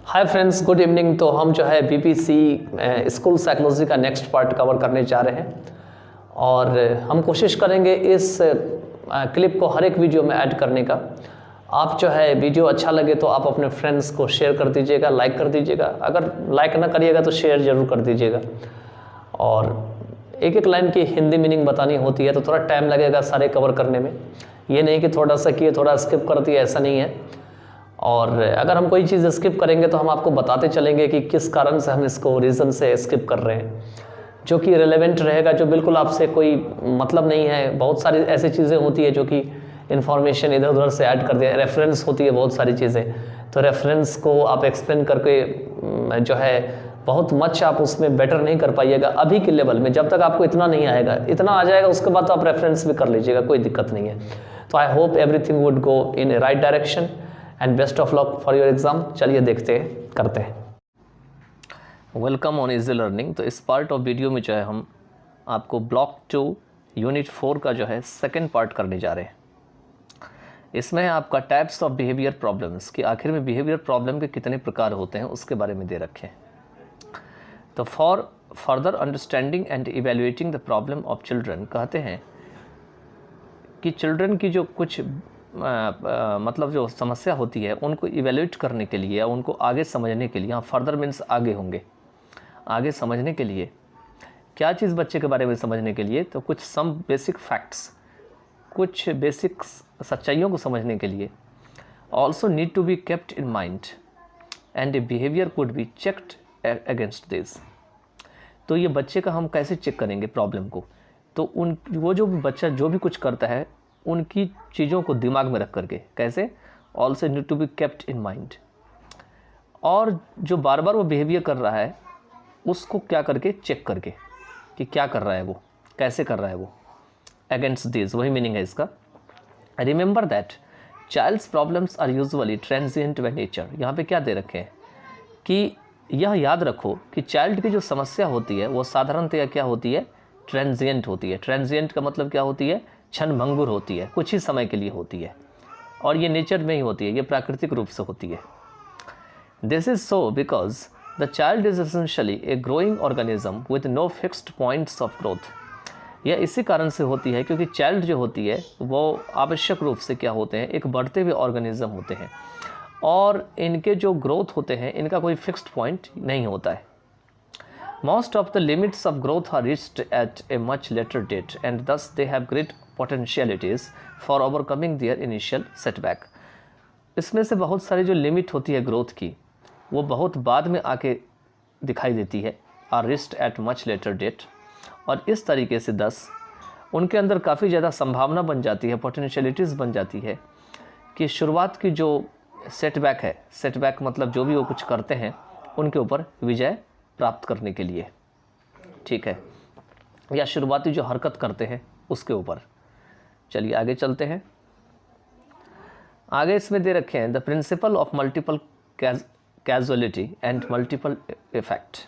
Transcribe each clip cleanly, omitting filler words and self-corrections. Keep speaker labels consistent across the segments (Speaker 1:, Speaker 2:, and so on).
Speaker 1: Hi friends, good evening. तो हम जो है बीपीसी स्कूल साइकोलॉजी का नेक्स्ट पार्ट कवर करने जा रहे हैं और हम कोशिश करेंगे इस क्लिप को हर एक वीडियो में ऐड करने का। आप जो है वीडियो अच्छा लगे तो आप अपने फ्रेंड्स को शेयर कर दीजिएगा, लाइक कर दीजिएगा। अगर लाइक ना करिएगा तो शेयर ज़रूर कर दीजिएगा। और एक एक लाइन की हिंदी मीनिंग बतानी होती है तो थोड़ा टाइम लगेगा सारे कवर करने में। ये नहीं कि थोड़ा सा किए थोड़ा स्किप कर दिया, ऐसा नहीं है। और अगर हम कोई चीज़ स्किप करेंगे तो हम आपको बताते चलेंगे कि किस कारण से हम इसको रीज़न से स्किप कर रहे हैं, जो कि रिलेवेंट रहेगा, जो बिल्कुल आपसे कोई मतलब नहीं है। बहुत सारी ऐसी चीज़ें होती है जो कि इन्फॉर्मेशन इधर उधर से ऐड कर दिया, रेफरेंस होती है बहुत सारी चीज़ें। तो रेफरेंस को आप एक्सप्लेन करके जो है बहुत मच आप उसमें बेटर नहीं कर पाइएगा अभी के लेवल में। जब तक आपको इतना नहीं आएगा, इतना आ जाएगा उसके बाद तो आप रेफरेंस भी कर लीजिएगा, कोई दिक्कत नहीं है। तो I hope everything would go in A right direction and best of luck for your exam. चलिए देखते हैं, करते हैं। Welcome on easy learning. तो इस पार्ट ऑफ वीडियो में जो है हम आपको ब्लॉक 2 यूनिट 4 का जो है सेकंड पार्ट करने जा रहे हैं। इसमें आपका टाइप्स ऑफ बिहेवियर प्रॉब्लम्स कि आखिर में बिहेवियर प्रॉब्लम के कितने प्रकार होते हैं उसके बारे में दे रखे हैं। तो for further understanding and evaluating the problem of children, कहते हैं कि चिल्ड्रन की जो कुछ मतलब जो समस्या होती है उनको इवेल्यूएट करने के लिए या उनको आगे समझने के लिए, यहाँ फर्दर मीन्स आगे होंगे, आगे समझने के लिए क्या चीज़ बच्चे के बारे में समझने के लिए, तो कुछ सम बेसिक फैक्ट्स, कुछ बेसिक सच्चाइयों को समझने के लिए also need to be kept in mind and a behaviour could be checked against this. तो ये बच्चे का हम कैसे चेक करेंगे प्रॉब्लम को, तो वो जो बच्चा जो भी कुछ करता है उनकी चीज़ों को दिमाग में रख करके कैसे, also need to be kept in mind, और जो बार बार वो बिहेवियर कर रहा है उसको क्या करके चेक करके कि क्या कर रहा है वो, कैसे कर रहा है वो, अगेंस्ट दिस, वही मीनिंग है इसका। Remember that child's problems are usually transient by nature. यहाँ पे क्या दे रखे हैं कि यह याद रखो कि चाइल्ड की जो समस्या होती है वो साधारणतया क्या होती है, ट्रांजिएंट होती है। ट्रांजिएंट का मतलब क्या होती है, क्षणभंगुर होती है, कुछ ही समय के लिए होती है, और ये नेचर में ही होती है, ये प्राकृतिक रूप से होती है। This is so because the child is essentially a growing organism with no fixed points of growth. यह इसी कारण से होती है क्योंकि चाइल्ड जो होती है वो आवश्यक रूप से क्या होते हैं, एक बढ़ते हुए ऑर्गेनिज्म होते हैं, और इनके जो ग्रोथ होते हैं इनका कोई फिक्स्ड पॉइंट नहीं होता है। Most of the limits of growth are reached at a much later date and thus they have great potentialities for overcoming their initial setback। इसमें से बहुत सारी जो लिमिट होती है ग्रोथ की वो बहुत बाद में आके दिखाई देती है, are reached at much later date, और इस तरीके से दस उनके अंदर काफ़ी ज़्यादा संभावना बन जाती है, पोटेंशियलिटीज़ बन जाती है कि शुरुआत की जो सेटबैक है, सेटबैक मतलब जो भी वो कुछ करते हैं उनके ऊपर विजय प्राप्त करने के लिए, ठीक है, या शुरुआती जो हरकत करते हैं उसके ऊपर। चलिए आगे चलते हैं। आगे इसमें दे रखे हैं the principle of multiple casualty and multiple effect.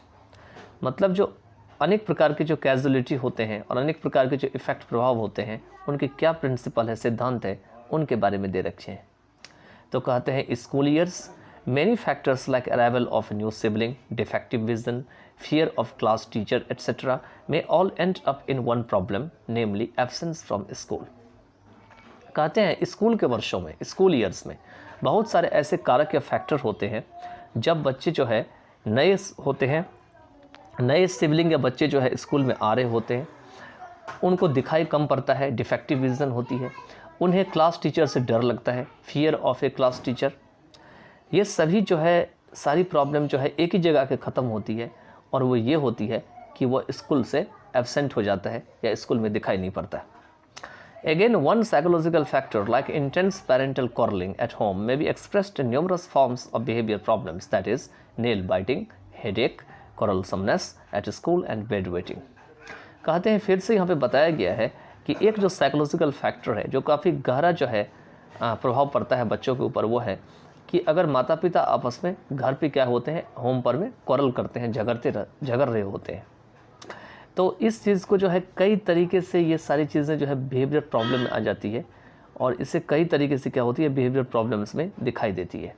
Speaker 1: मतलब जो अनेक प्रकार के जो कैजुअलिटी होते हैं और अनेक प्रकार के जो इफेक्ट प्रभाव होते हैं उनके क्या प्रिंसिपल है, सिद्धांत है, उनके बारे में दे रखे हैं। तो कहते हैं school years, many factors like arrival of a new sibling, defective vision, fear of class teacher, etc. may all end up in one problem, namely absence from school। कहते हैं स्कूल के वर्षों में, स्कूल ईयर्स में बहुत सारे ऐसे कारक या फैक्टर होते हैं जब बच्चे जो है नए होते हैं, नए सिबलिंग या बच्चे जो है स्कूल में आ रहे होते हैं, उनको दिखाई कम पड़ता है, डिफेक्टिव विजन होती है, उन्हें क्लास टीचर से डर लगता है, fear of A class teacher. ये सभी जो है सारी प्रॉब्लम जो है एक ही जगह के ख़त्म होती है, और वो ये होती है कि वो स्कूल से एब्सेंट हो जाता है या स्कूल में दिखाई नहीं पड़ता है। Again one psychological factor like intense parental quarreling at home may be expressed in numerous forms of behaviour problems, that is nail biting, headache, quarrelsomeness at school and bed wetting. कहते हैं फिर से यहाँ पे बताया गया है कि एक जो साइकोलॉजिकल फैक्टर है जो काफ़ी गहरा जो है प्रभाव पड़ता है बच्चों के ऊपर, वो है कि अगर माता पिता आपस में घर पे क्या होते हैं, होम पर में क्वारल करते हैं, झगड़ रहे होते हैं, तो इस चीज़ को जो है कई तरीके से ये सारी चीज़ें जो है बिहेवियर प्रॉब्लम में आ जाती है, और इसे कई तरीके से क्या होती है बिहेवियर प्रॉब्लम्स में दिखाई देती है।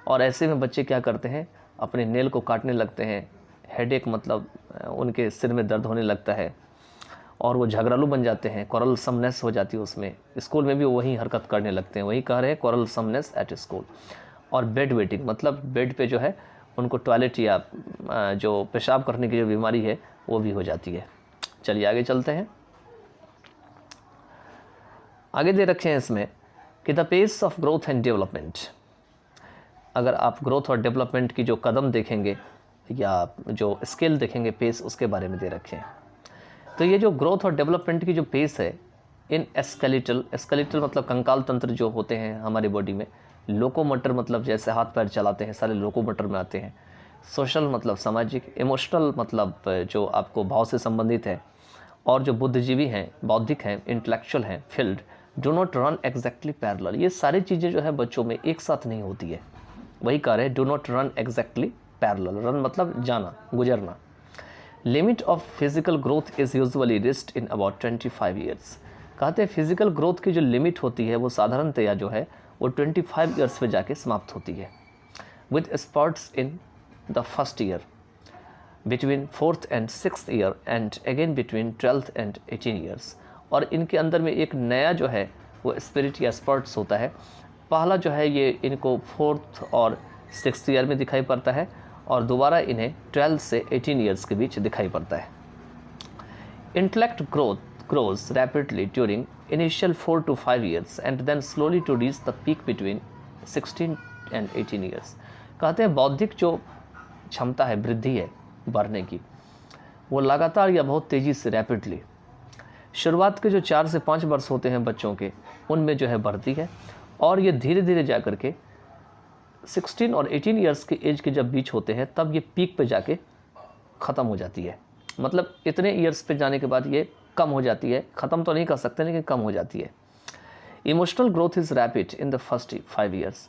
Speaker 1: और ऐसे में बच्चे क्या करते हैं, अपने नेल को काटने लगते हैं, हेडेक मतलब उनके सिर में दर्द होने लगता है और वो झगड़ालू बन जाते हैं, क्वारल समनेस हो जाती है उसमें। स्कूल में भी वही हरकत करने लगते हैं, वही कह रहे हैं क्वारल समनेस एट स्कूल। और बेड वेटिंग मतलब बेड पे जो है उनको टॉयलेट या जो पेशाब करने की जो बीमारी है वो भी हो जाती है। चलिए आगे चलते हैं। आगे दे रखे हैं इसमें कि the pace of growth and development. अगर आप ग्रोथ और डेवलपमेंट की जो कदम देखेंगे या जो स्केल देखेंगे, पेस, उसके बारे में दे रखे हैं। तो ये जो ग्रोथ और डेवलपमेंट की जो पेस है इन स्केलेटल मतलब कंकाल तंत्र जो होते हैं हमारी बॉडी में, लोकोमोटर मतलब जैसे हाथ पैर चलाते हैं सारे लोकोमोटर में आते हैं, सोशल मतलब सामाजिक, इमोशनल मतलब जो आपको भाव से संबंधित है, और जो बुद्धिजीवी हैं, बौद्धिक हैं, इंटेलेक्चुअल हैं, field do not run exactly parallel. ये सारी चीज़ें जो है बच्चों में एक साथ नहीं होती है, वही कह रहे हैं do not run exactly parallel. Run मतलब जाना, गुजरना। Limit of physical growth is usually reached in about 25 years. कहते हैं फिजिकल ग्रोथ की जो लिमिट होती है वो साधारणतया जो है वो 25 ईयर्स पे जाके समाप्त होती है, with spots in the first year, between 4th and 6th year and again between 12th and 18 years. और इनके अंदर में एक नया जो है वो स्पिरिट या स्पर्ट्स होता है। पहला जो है ये इनको 4th और 6th ईयर में दिखाई पड़ता है और दोबारा इन्हें 12 से 18 ईयर्स के बीच दिखाई पड़ता है। Intellect grows rapidly during initial 4 to 5 years and then slowly to reach the peak between 16 and 18 years। कहते हैं बौद्धिक जो क्षमता है, वृद्धि है बढ़ने की, वो लगातार या बहुत तेज़ी से रैपिडली शुरुआत के जो 4 से 5 वर्ष होते हैं बच्चों के, उनमें जो है बढ़ती है और ये धीरे धीरे जा कर के 16 और 18 ईयर्स के एज के जब बीच होते हैं तब ये पीक पे जाके ख़त्म हो जाती है। मतलब इतने ईयर्स पे जाने के बाद ये कम हो जाती है, ख़त्म तो नहीं कर सकते लेकिन कम हो जाती है। Emotional growth is rapid in the first 5 years.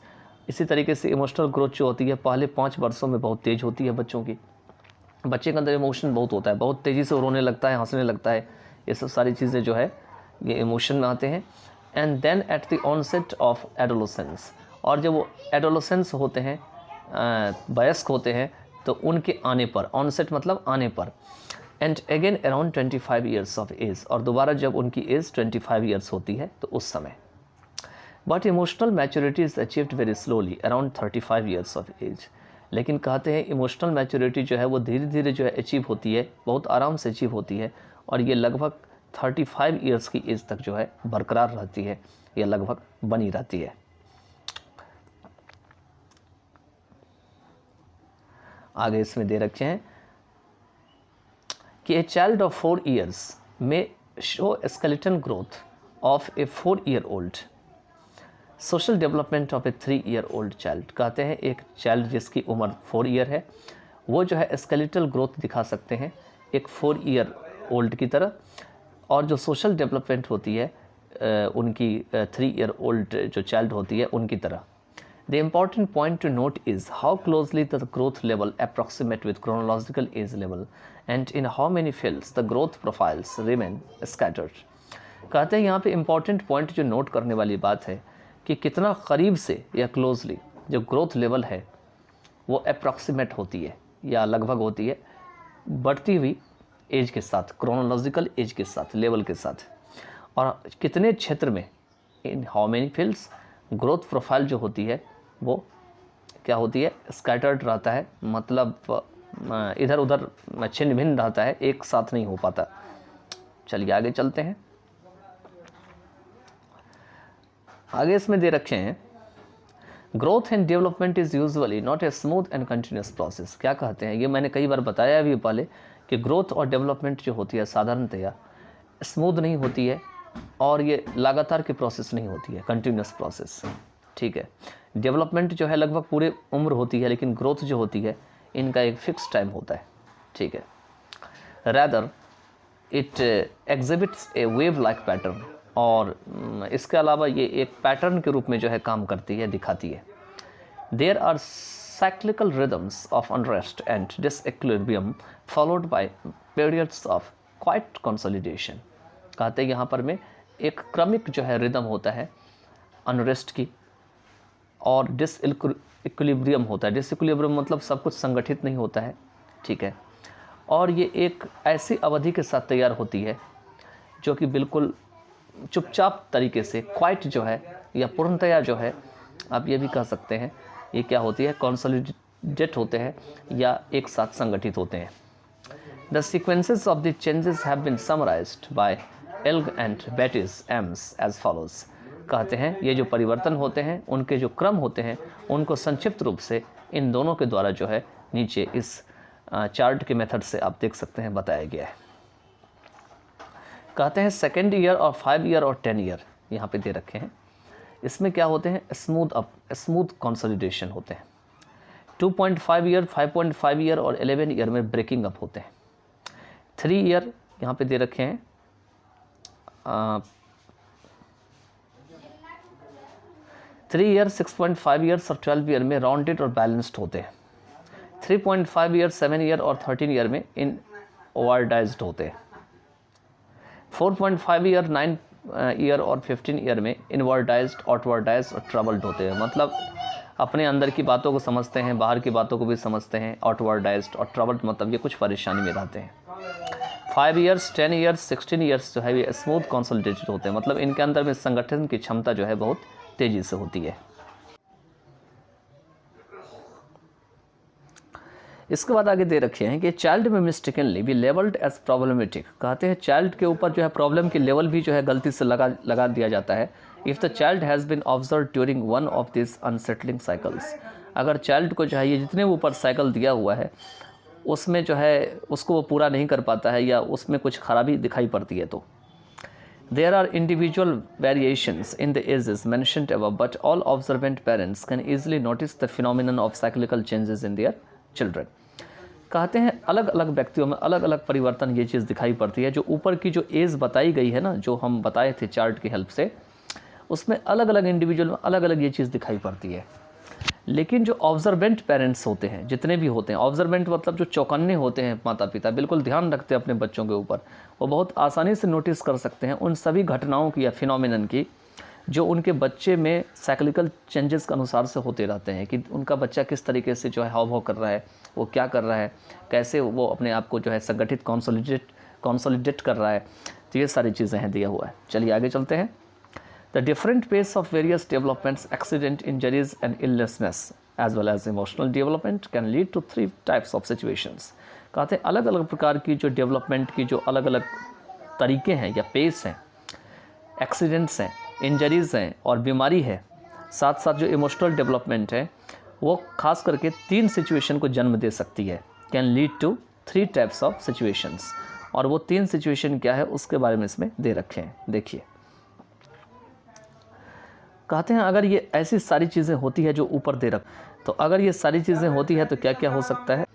Speaker 1: इसी तरीके से इमोशनल ग्रोथ जो होती है पहले 5 वर्षों में बहुत तेज़ होती है बच्चों की। बच्चे के अंदर इमोशन बहुत होता है, बहुत तेज़ी से रोने लगता है, हंसने लगता है, ये सब सारी चीज़ें जो है ये इमोशन में आते हैं। And then at the onset of adolescence, और जब वो एडोलेसेंस होते हैं, वयस्क होते हैं, तो उनके आने पर, ऑनसेट मतलब आने पर, and again around 25 years of age, और दोबारा जब उनकी एज 25 ईयर्स होती है तो उस समय। But emotional maturity is achieved very slowly around 35 years of age. लेकिन कहते हैं इमोशनल मैच्योरिटी जो है वो धीरे धीरे जो है अचीव होती है, बहुत आराम से अचीव होती है, और ये लगभग 35 ईयर्स की एज तक जो है बरकरार रहती है या लगभग बनी रहती है। आगे इसमें दे रखे हैं कि ए चाइल्ड ऑफ 4 ईयर्स में show skeleton growth of A 4 year old, social development of A 3 year old child. कहते हैं एक चाइल्ड जिसकी उम्र 4 ईयर है वो जो है स्केलेटल ग्रोथ दिखा सकते हैं एक 4 ईयर ओल्ड की तरह, और जो सोशल डेवलपमेंट होती है उनकी 3 ईयर ओल्ड जो चाइल्ड होती है उनकी तरह। The important point to note is how closely the growth level approximate with chronological age level and in how many fields the growth profiles remain scattered। कहते हैं यहाँ पे important point जो नोट करने वाली बात है कि कितना करीब से या क्लोजली जो ग्रोथ लेवल है वो अप्रॉक्सीमेट होती है या लगभग होती है बढ़ती हुई एज के साथ, क्रोनोलॉजिकल एज के साथ, लेवल के साथ, और कितने क्षेत्र में, in how many fields, growth profile जो होती है वो क्या होती है, स्कैटर्ड रहता है, मतलब इधर उधर छिन्न भिन्न रहता है, एक साथ नहीं हो पाता। चलिए आगे चलते हैं। आगे इसमें दे रखे हैं growth and development is usually not a smooth and continuous process. क्या कहते हैं, ये मैंने कई बार बताया अभी पहले कि ग्रोथ और डेवलपमेंट जो होती है साधारणतया स्मूथ नहीं होती है और ये लगातार की प्रोसेस नहीं होती है, कंटिन्यूस प्रोसेस। ठीक है, डेवलपमेंट जो है लगभग पूरे उम्र होती है, लेकिन ग्रोथ जो होती है इनका एक फिक्स टाइम होता है। ठीक है, rather it exhibits A wave like pattern, और इसके अलावा ये एक पैटर्न के रूप में जो है काम करती है, दिखाती है। There are cyclical rhythms of unrest and disequilibrium followed by periods of quiet consolidation. कहते हैं यहाँ पर में एक क्रमिक जो है रिदम होता है अनरेस्ट की और डिसइक्विलिब्रियम होता है। डिसइक्विलिब्रियम मतलब सब कुछ संगठित नहीं होता है, ठीक है। और ये एक ऐसी अवधि के साथ तैयार होती है जो कि बिल्कुल चुपचाप तरीके से, क्वाइट जो है या पूर्णतया जो है, आप ये भी कह सकते हैं, ये क्या होती है, कंसोलिडेट होते हैं या एक साथ संगठित होते हैं। The sequences of the changes have been summarised by Ilg and Bates Ames as follows. कहते हैं ये जो परिवर्तन होते हैं उनके जो क्रम होते हैं उनको संक्षिप्त रूप से इन दोनों के द्वारा जो है नीचे इस चार्ट के मेथड से आप देख सकते हैं बताया गया है। कहते हैं सेकेंड ईयर और 5 ईयर और 10 ईयर यहाँ पे दे रखे हैं। इसमें क्या होते हैं, स्मूथ कंसोलिडेशन होते हैं। 2.5 ईयर, 5.5 ईयर और 11 ईयर में ब्रेकिंग अप होते हैं। 3 ईयर यहाँ पे दे रखे हैं, 3 ईयर, 6.5 ईयर्स और 12 ईयर में राउंडेड और बैलेंस्ड होते हैं। 3.5 ईयर, 7 ईयर और 13 ईयर में इन ओवरडाइज्ड होते हैं। 4.5 ईयर, 9 ईयर और 15 ईयर में इनवर्डाइज्ड, आउटवर्डाइज्ड और ट्रबल्ड होते हैं। मतलब अपने अंदर की बातों को समझते हैं, बाहर की बातों को भी समझते हैं। आउटवर्डाइज्ड और ट्रबल्ड मतलब ये कुछ परेशानी में रहते हैं। 5 ईयर्स, 10 ईयर्स, 16 ईयर्स जो है ये स्मूथ कंसोलिडेटेड होते हैं। मतलब इनके अंदर में संगठन की क्षमता जो है बहुत तेज़ी से होती है। इसके बाद आगे दे रखे हैं कि चाइल्ड में mistakenly be labelled as problematic. कहते हैं चाइल्ड के ऊपर जो है प्रॉब्लम की लेवल भी जो है गलती से लगा दिया जाता है। If the child has been observe during one of this unsettling cycles. अगर चाइल्ड को जो है ये जितने ऊपर साइकिल दिया हुआ है उसमें जो है उसको वो पूरा नहीं कर पाता है या उसमें कुछ खराबी दिखाई पड़ती है तो there are individual variations in the ages mentioned above, but all observant parents can easily notice the phenomenon of cyclical changes in their children. कहते हैं अलग अलग व्यक्तियों में अलग अलग परिवर्तन ये चीज़ दिखाई पड़ती है। जो ऊपर की जो एज बताई गई है ना, जो हम बताए थे चार्ट की हेल्प से, उसमें अलग अलग इंडिविजुअल में अलग अलग ये चीज़ दिखाई पड़ती है। लेकिन जो ऑब्जर्वेंट पेरेंट्स होते हैं, जितने भी होते हैं, ऑब्जर्वेंट मतलब जो चौकन्ने होते हैं, माता पिता बिल्कुल ध्यान रखते हैं अपने बच्चों के ऊपर, वो बहुत आसानी से नोटिस कर सकते हैं उन सभी घटनाओं की या फिनोमिनन की जो उनके बच्चे में साइक्लिकल चेंजेस के अनुसार से होते रहते हैं। कि उनका बच्चा किस तरीके से जो है हाव भाव कर रहा है, वो क्या कर रहा है, कैसे वो अपने आप को जो है संगठित कंसोलिडेट कर रहा है। तो ये सारी चीज़ें हैं दिया हुआ है। चलिए आगे चलते हैं। The different pace of various developments, accident, injuries and illness as well as emotional development can lead to 3 types of situations. कहते हैं अलग अलग प्रकार की जो डेवलपमेंट की जो अलग अलग तरीके हैं या पेस हैं, एक्सीडेंट्स हैं, इंजरीज़ हैं और बीमारी है, साथ साथ जो इमोशनल डेवलपमेंट है वो खास करके 3 सिचुएशन को जन्म दे सकती है। Can lead to 3 types of situations. और वो 3 सिचुएशन क्या है उसके बारे में इसमें दे रखे हैं। देखिए कहते हैं अगर ये ऐसी सारी चीज़ें होती है जो ऊपर दे रख, तो अगर ये सारी चीज़ें होती है तो क्या क्या हो सकता है।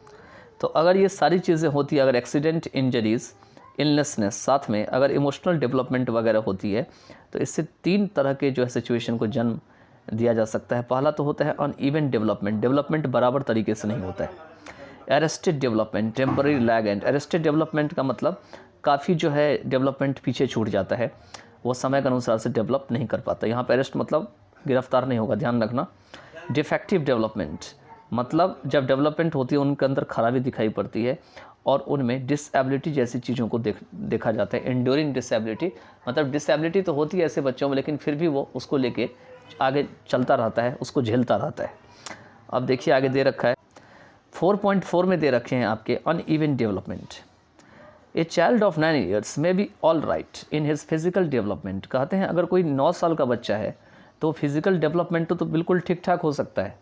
Speaker 1: तो अगर ये सारी चीज़ें होती है, अगर एक्सीडेंट, इंजरीज़, इलनेसनेस, साथ में अगर इमोशनल डेवलपमेंट वगैरह होती है, तो इससे 3 तरह के जो है सिचुएशन को जन्म दिया जा सकता है। पहला तो होता है अनइवन डेवलपमेंट, डेवलपमेंट बराबर तरीके से नहीं होता है। Arrested development, temporary lag and. Arrested development का मतलब काफ़ी जो है डेवलपमेंट पीछे छूट जाता है, वो समय के अनुसार से डेवलप नहीं कर पाता। यहाँ पर अरेस्ट मतलब गिरफ्तार नहीं होगा, ध्यान रखना। डिफेक्टिव डेवलपमेंट मतलब जब डेवलपमेंट होती है उनके अंदर खराबी दिखाई पड़ती है और उनमें डिसेबिलिटी जैसी चीज़ों को देखा जाता है। एंड्योरिंग डिसेबिलिटी मतलब डिसेबिलिटी तो होती है ऐसे बच्चों में, लेकिन फिर भी वो उसको लेके आगे चलता रहता है, उसको झेलता रहता है। अब देखिए आगे दे रखा है 4.4 में दे रखे हैं आपके uneven development. A child of 9 years may be all right in his physical development. कहते हैं अगर कोई 9 साल का बच्चा है तो फिजिकल डेवलपमेंट तो बिल्कुल ठीक ठाक हो सकता है,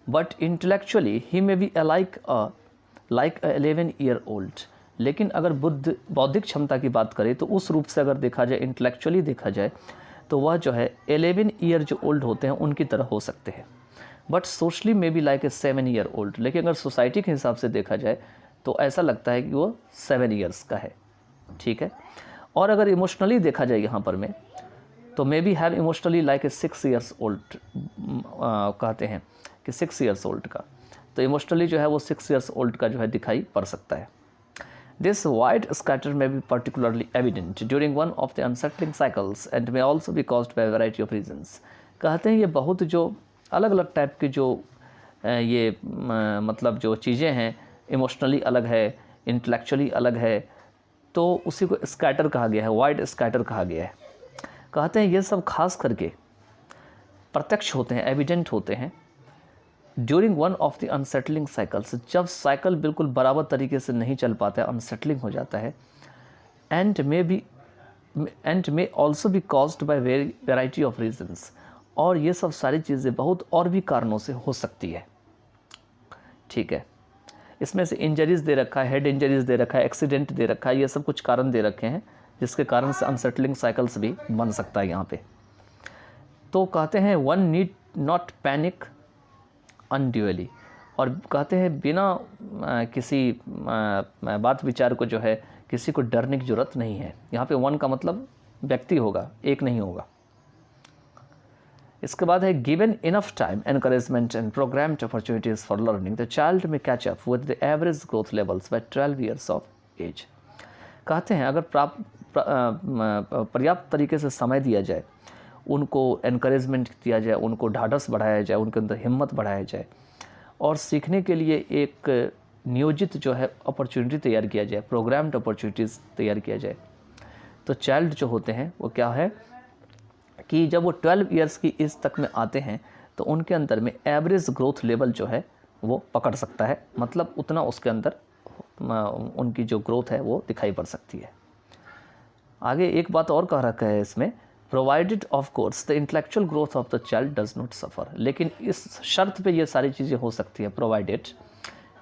Speaker 1: but intellectually he may be like a 11 year old. लेकिन अगर बौद्धिक क्षमता की बात करें तो उस रूप से अगर देखा जाए, इंटेलेक्चुअली देखा जाए, तो वह जो है 11 ईयर जो ओल्ड होते हैं उनकी तरह हो सकते हैं। But socially may be like a 7 year old. लेकिन अगर सोसाइटी के हिसाब से देखा जाए तो ऐसा लगता है कि वो 7 ईयर्स का है, ठीक है। और अगर इमोशनली देखा जाए यहाँ पर में, तो may be have emotionally like a 6 years old कहते हैं कि 6 ईयर्स ओल्ड का, तो इमोशनली जो है वो 6 ईयर्स ओल्ड का जो है दिखाई पड़ सकता है। This wide scatter may be particularly evident during one of the unsettling cycles and may also be caused by a variety of reasons। कहते हैं ये बहुत जो
Speaker 2: अलग अलग टाइप की जो ये मतलब जो चीज़ें हैं, इमोशनली अलग है, इंटेलेक्चुअली अलग है, तो उसी को स्कैटर कहा गया है, वाइड स्कैटर कहा गया है। कहते हैं ये सब खास करके प्रत्यक्ष होते हैं, एविडेंट होते हैं during one of the unsettling cycles, जब साइकिल बिल्कुल बराबर तरीके से नहीं चल पाता है, अनसेटलिंग हो जाता है, and may also be caused by variety of reasons, और ये सब सारी चीज़ें बहुत और भी कारणों से हो सकती है। ठीक है, इसमें से इंजरीज़ दे रखा है, हेड इंजरीज़ दे रखा है, एक्सीडेंट दे रखा है, ये सब कुछ कारण दे रखे हैं जिसके कारण से अनसेटलिंग साइकिल्स भी बन सकता है यहाँ पे। तो कहते हैं वन नीड नॉट पैनिक अनड्यूअली, और कहते हैं बिना किसी बात विचार को जो है किसी को डरने की ज़रूरत नहीं है। यहाँ पे वन का मतलब व्यक्ति होगा, एक नहीं होगा। इसके बाद है given enough time, encouragement and programmed opportunities for learning the child may catch up with the average growth levels by 12 years of age. कहते हैं अगर पर्याप्त तरीके से समय दिया जाए, उनको एनकरेजमेंट दिया जाए, उनको ढाढ़स बढ़ाया जाए, उनके अंदर हिम्मत बढ़ाया जाए, और सीखने के लिए एक नियोजित जो है अपॉर्चुनिटी तैयार किया जाए, प्रोग्राम्ड अपॉर्चुनिटीज़ तैयार किया जाए, तो चाइल्ड जो होते हैं वो क्या है कि जब वो 12 ईयर्स की एज तक में आते हैं तो उनके अंदर में एवरेज ग्रोथ लेवल जो है वो पकड़ सकता है, मतलब उतना उसके अंदर उनकी जो ग्रोथ है वो दिखाई पड़ सकती है। आगे एक बात और कह रखा है इसमें, provided of course the intellectual growth of the child does not suffer, लेकिन इस शर्त पे ये सारी चीज़ें हो सकती हैं, प्रोवाइडेड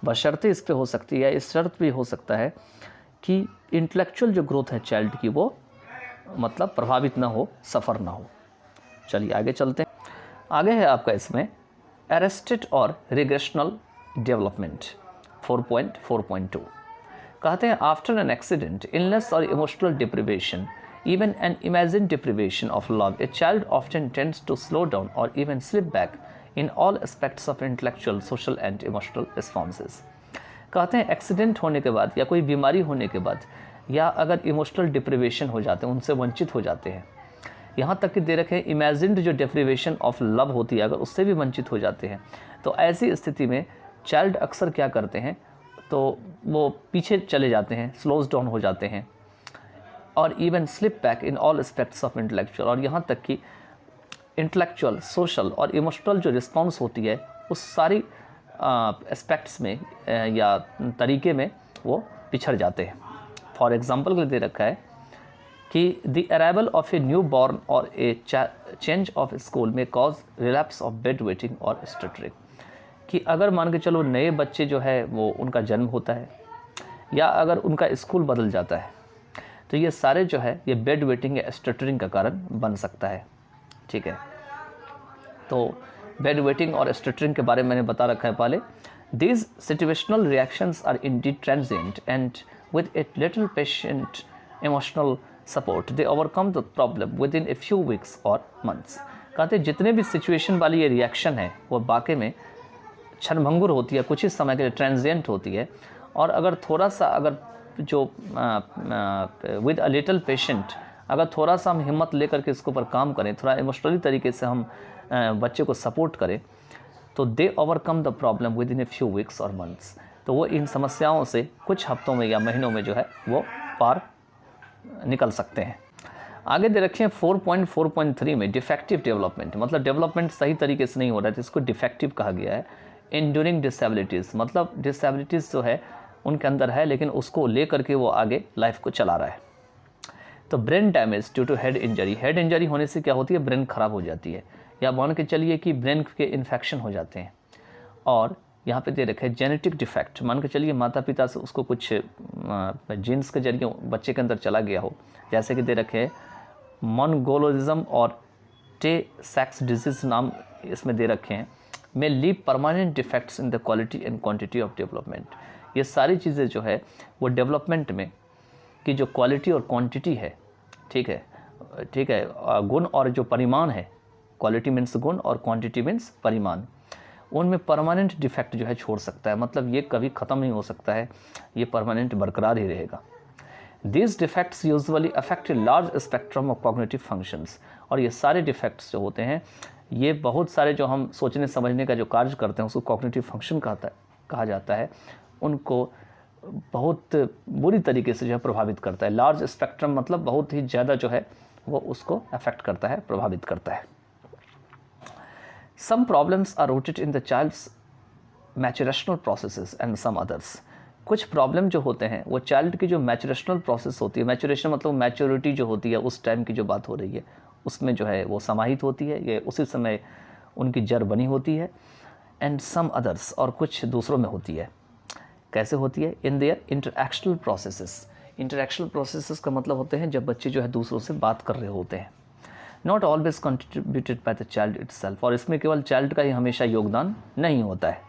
Speaker 2: बशर्ते इस पे हो सकती है, इस शर्त पे हो सकता है कि इंटेलेक्चुअल जो ग्रोथ है चाइल्ड की वो मतलब प्रभावित ना हो, सफ़र ना हो। चलिए आगे चलते हैं। आगे है आपका इसमें अरेस्टेड और रिग्रेशनल डेवलपमेंट 4.4.2। कहते हैं आफ्टर एन एक्सीडेंट, इलनेस और emotional deprivation, even an imagined deprivation of love, a child often tends to slow down or even slip back in all aspects of intellectual, social and emotional responses. कहते हैं accident होने के बाद या कोई बीमारी होने के बाद या अगर इमोशनल डिप्रिवेशन हो जाते हैं, उनसे वंचित हो जाते हैं, यहाँ तक कि दे रखे इमेजिन्ड जो डिप्रिवेशन ऑफ लव होती है अगर उससे भी वंचित हो जाते हैं, तो ऐसी स्थिति में चाइल्ड अक्सर क्या करते हैं, तो वो पीछे चले जाते हैं, स्लोज डाउन हो जाते हैं, और even slip back in all aspects of intellectual, और यहाँ तक कि इंटेलेक्चुअल, सोशल और इमोशनल जो रिस्पॉन्स होती है उस सारी एस्पेक्ट्स में या तरीके में वो पिछड़ जाते हैं। फॉर एग्जांपल के लिए दे रखा है कि the arrival of a new born और ए चेंज ऑफ स्कूल में cause relapse of bed wetting और स्टटरिंग, कि अगर मान के चलो नए बच्चे जो है वो उनका जन्म होता है या अगर उनका स्कूल बदल जाता है, तो ये सारे जो है ये बेड वेटिंग या स्टटरिंग का कारण बन सकता है। ठीक है, तो बेड वेटिंग और स्टटरिंग के बारे में मैंने बता रखा है पहले। These situational reactions are indeed transient and with a little patient emotional support they overcome the problem within a few weeks और मंथ्स। कहते हैं जितने भी सिचुएशन वाली ये रिएक्शन है वो वाकई में क्षणभंगुर होती है, कुछ ही समय के लिए ट्रांजिएंट होती है, और अगर थोड़ा सा अगर जो विद अ लिटिल पेशेंट अगर थोड़ा सा हम हिम्मत लेकर के इसके ऊपर काम करें, थोड़ा इमोशनली तरीके से हम बच्चे को सपोर्ट करें, तो दे overcome the problem within a few weeks और मंथ्स, तो वो इन समस्याओं से कुछ हफ्तों में या महीनों में जो है वो पार निकल सकते हैं। आगे दे रखे हैं 4.4.3 में डिफेक्टिव डेवलपमेंट, मतलब डेवलपमेंट सही तरीके से नहीं हो रहा है, जिसको डिफेक्टिव कहा गया है। इंड्यूरिंग डिसेबिलिटीज़, मतलब डिसेबिलिटीज़ जो है उनके अंदर है लेकिन उसको ले करके वो आगे लाइफ को चला रहा है। तो brain damage due to head injury, head injury होने से क्या होती है, ब्रेन ख़राब हो जाती है, या मान के चलिए कि ब्रेन के इन्फेक्शन हो जाते हैं। और यहाँ पे दे रखे है जेनेटिक डिफेक्ट, मान के चलिए माता पिता से उसको कुछ जीन्स के जरिए बच्चे के अंदर चला गया हो, जैसे कि दे रखे है मोनगोलिज्म और टे सेक्स डिजीज़ नाम इसमें दे रखे हैं, में leave permanent defects in the quality and quantity of development. ये सारी चीज़ें जो है वो डेवलपमेंट में की जो क्वालिटी और क्वांटिटी है, ठीक है, गुण और जो परिमाण है, क्वालिटी मीन्स गुण और क्वांटिटी मीन्स परिमाण, उनमें परमानेंट डिफेक्ट जो है छोड़ सकता है, मतलब ये कभी ख़त्म नहीं हो सकता है, ये परमानेंट बरकरार ही रहेगा। These defects usually affect a large spectrum of cognitive functions, और ये सारे डिफेक्ट्स जो होते हैं ये बहुत सारे जो हम सोचने समझने का जो कार्य करते हैं उसको कॉग्निटिव फंक्शन कहा जाता है, उनको बहुत बुरी तरीके से जो है प्रभावित करता है। लार्ज स्पेक्ट्रम मतलब बहुत ही ज़्यादा जो है वो उसको अफेक्ट करता है, प्रभावित करता है। Some problems are rooted in the child's maturational processes and some others. कुछ प्रॉब्लम जो होते हैं वो चाइल्ड की जो मैचुरेशनल प्रोसेस होती है, मैचुरेशन मतलब मैच्योरिटी जो होती है उस टाइम की जो बात हो रही है उसमें जो है वो समाहित होती है, ये उसी समय उनकी जड़ बनी होती है। एंड सम अदर्स, और कुछ दूसरों में होती है। कैसे होती है? In their interactional processes. Interactional processes का मतलब होते हैं जब बच्चे जो है दूसरों से बात कर रहे होते हैं। Not always contributed by the child itself, और इसमें केवल चाइल्ड का ही हमेशा योगदान नहीं होता है।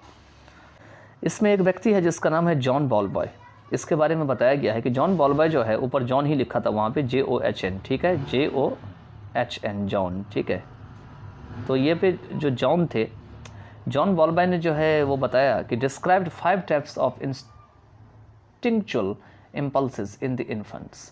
Speaker 2: इसमें एक व्यक्ति है जिसका नाम है जॉन बॉलबॉय। इसके बारे में बताया गया है कि जॉन बॉलबॉय जो है, ऊपर जॉन ही लिखा था वहाँ पे JOHN, ठीक है, JOHN जॉन, ठीक है। तो ये पे जो जॉन थे, जॉन बॉलबॉय ने जो है वो बताया कि described 5 types of instinctual impulses in the infants.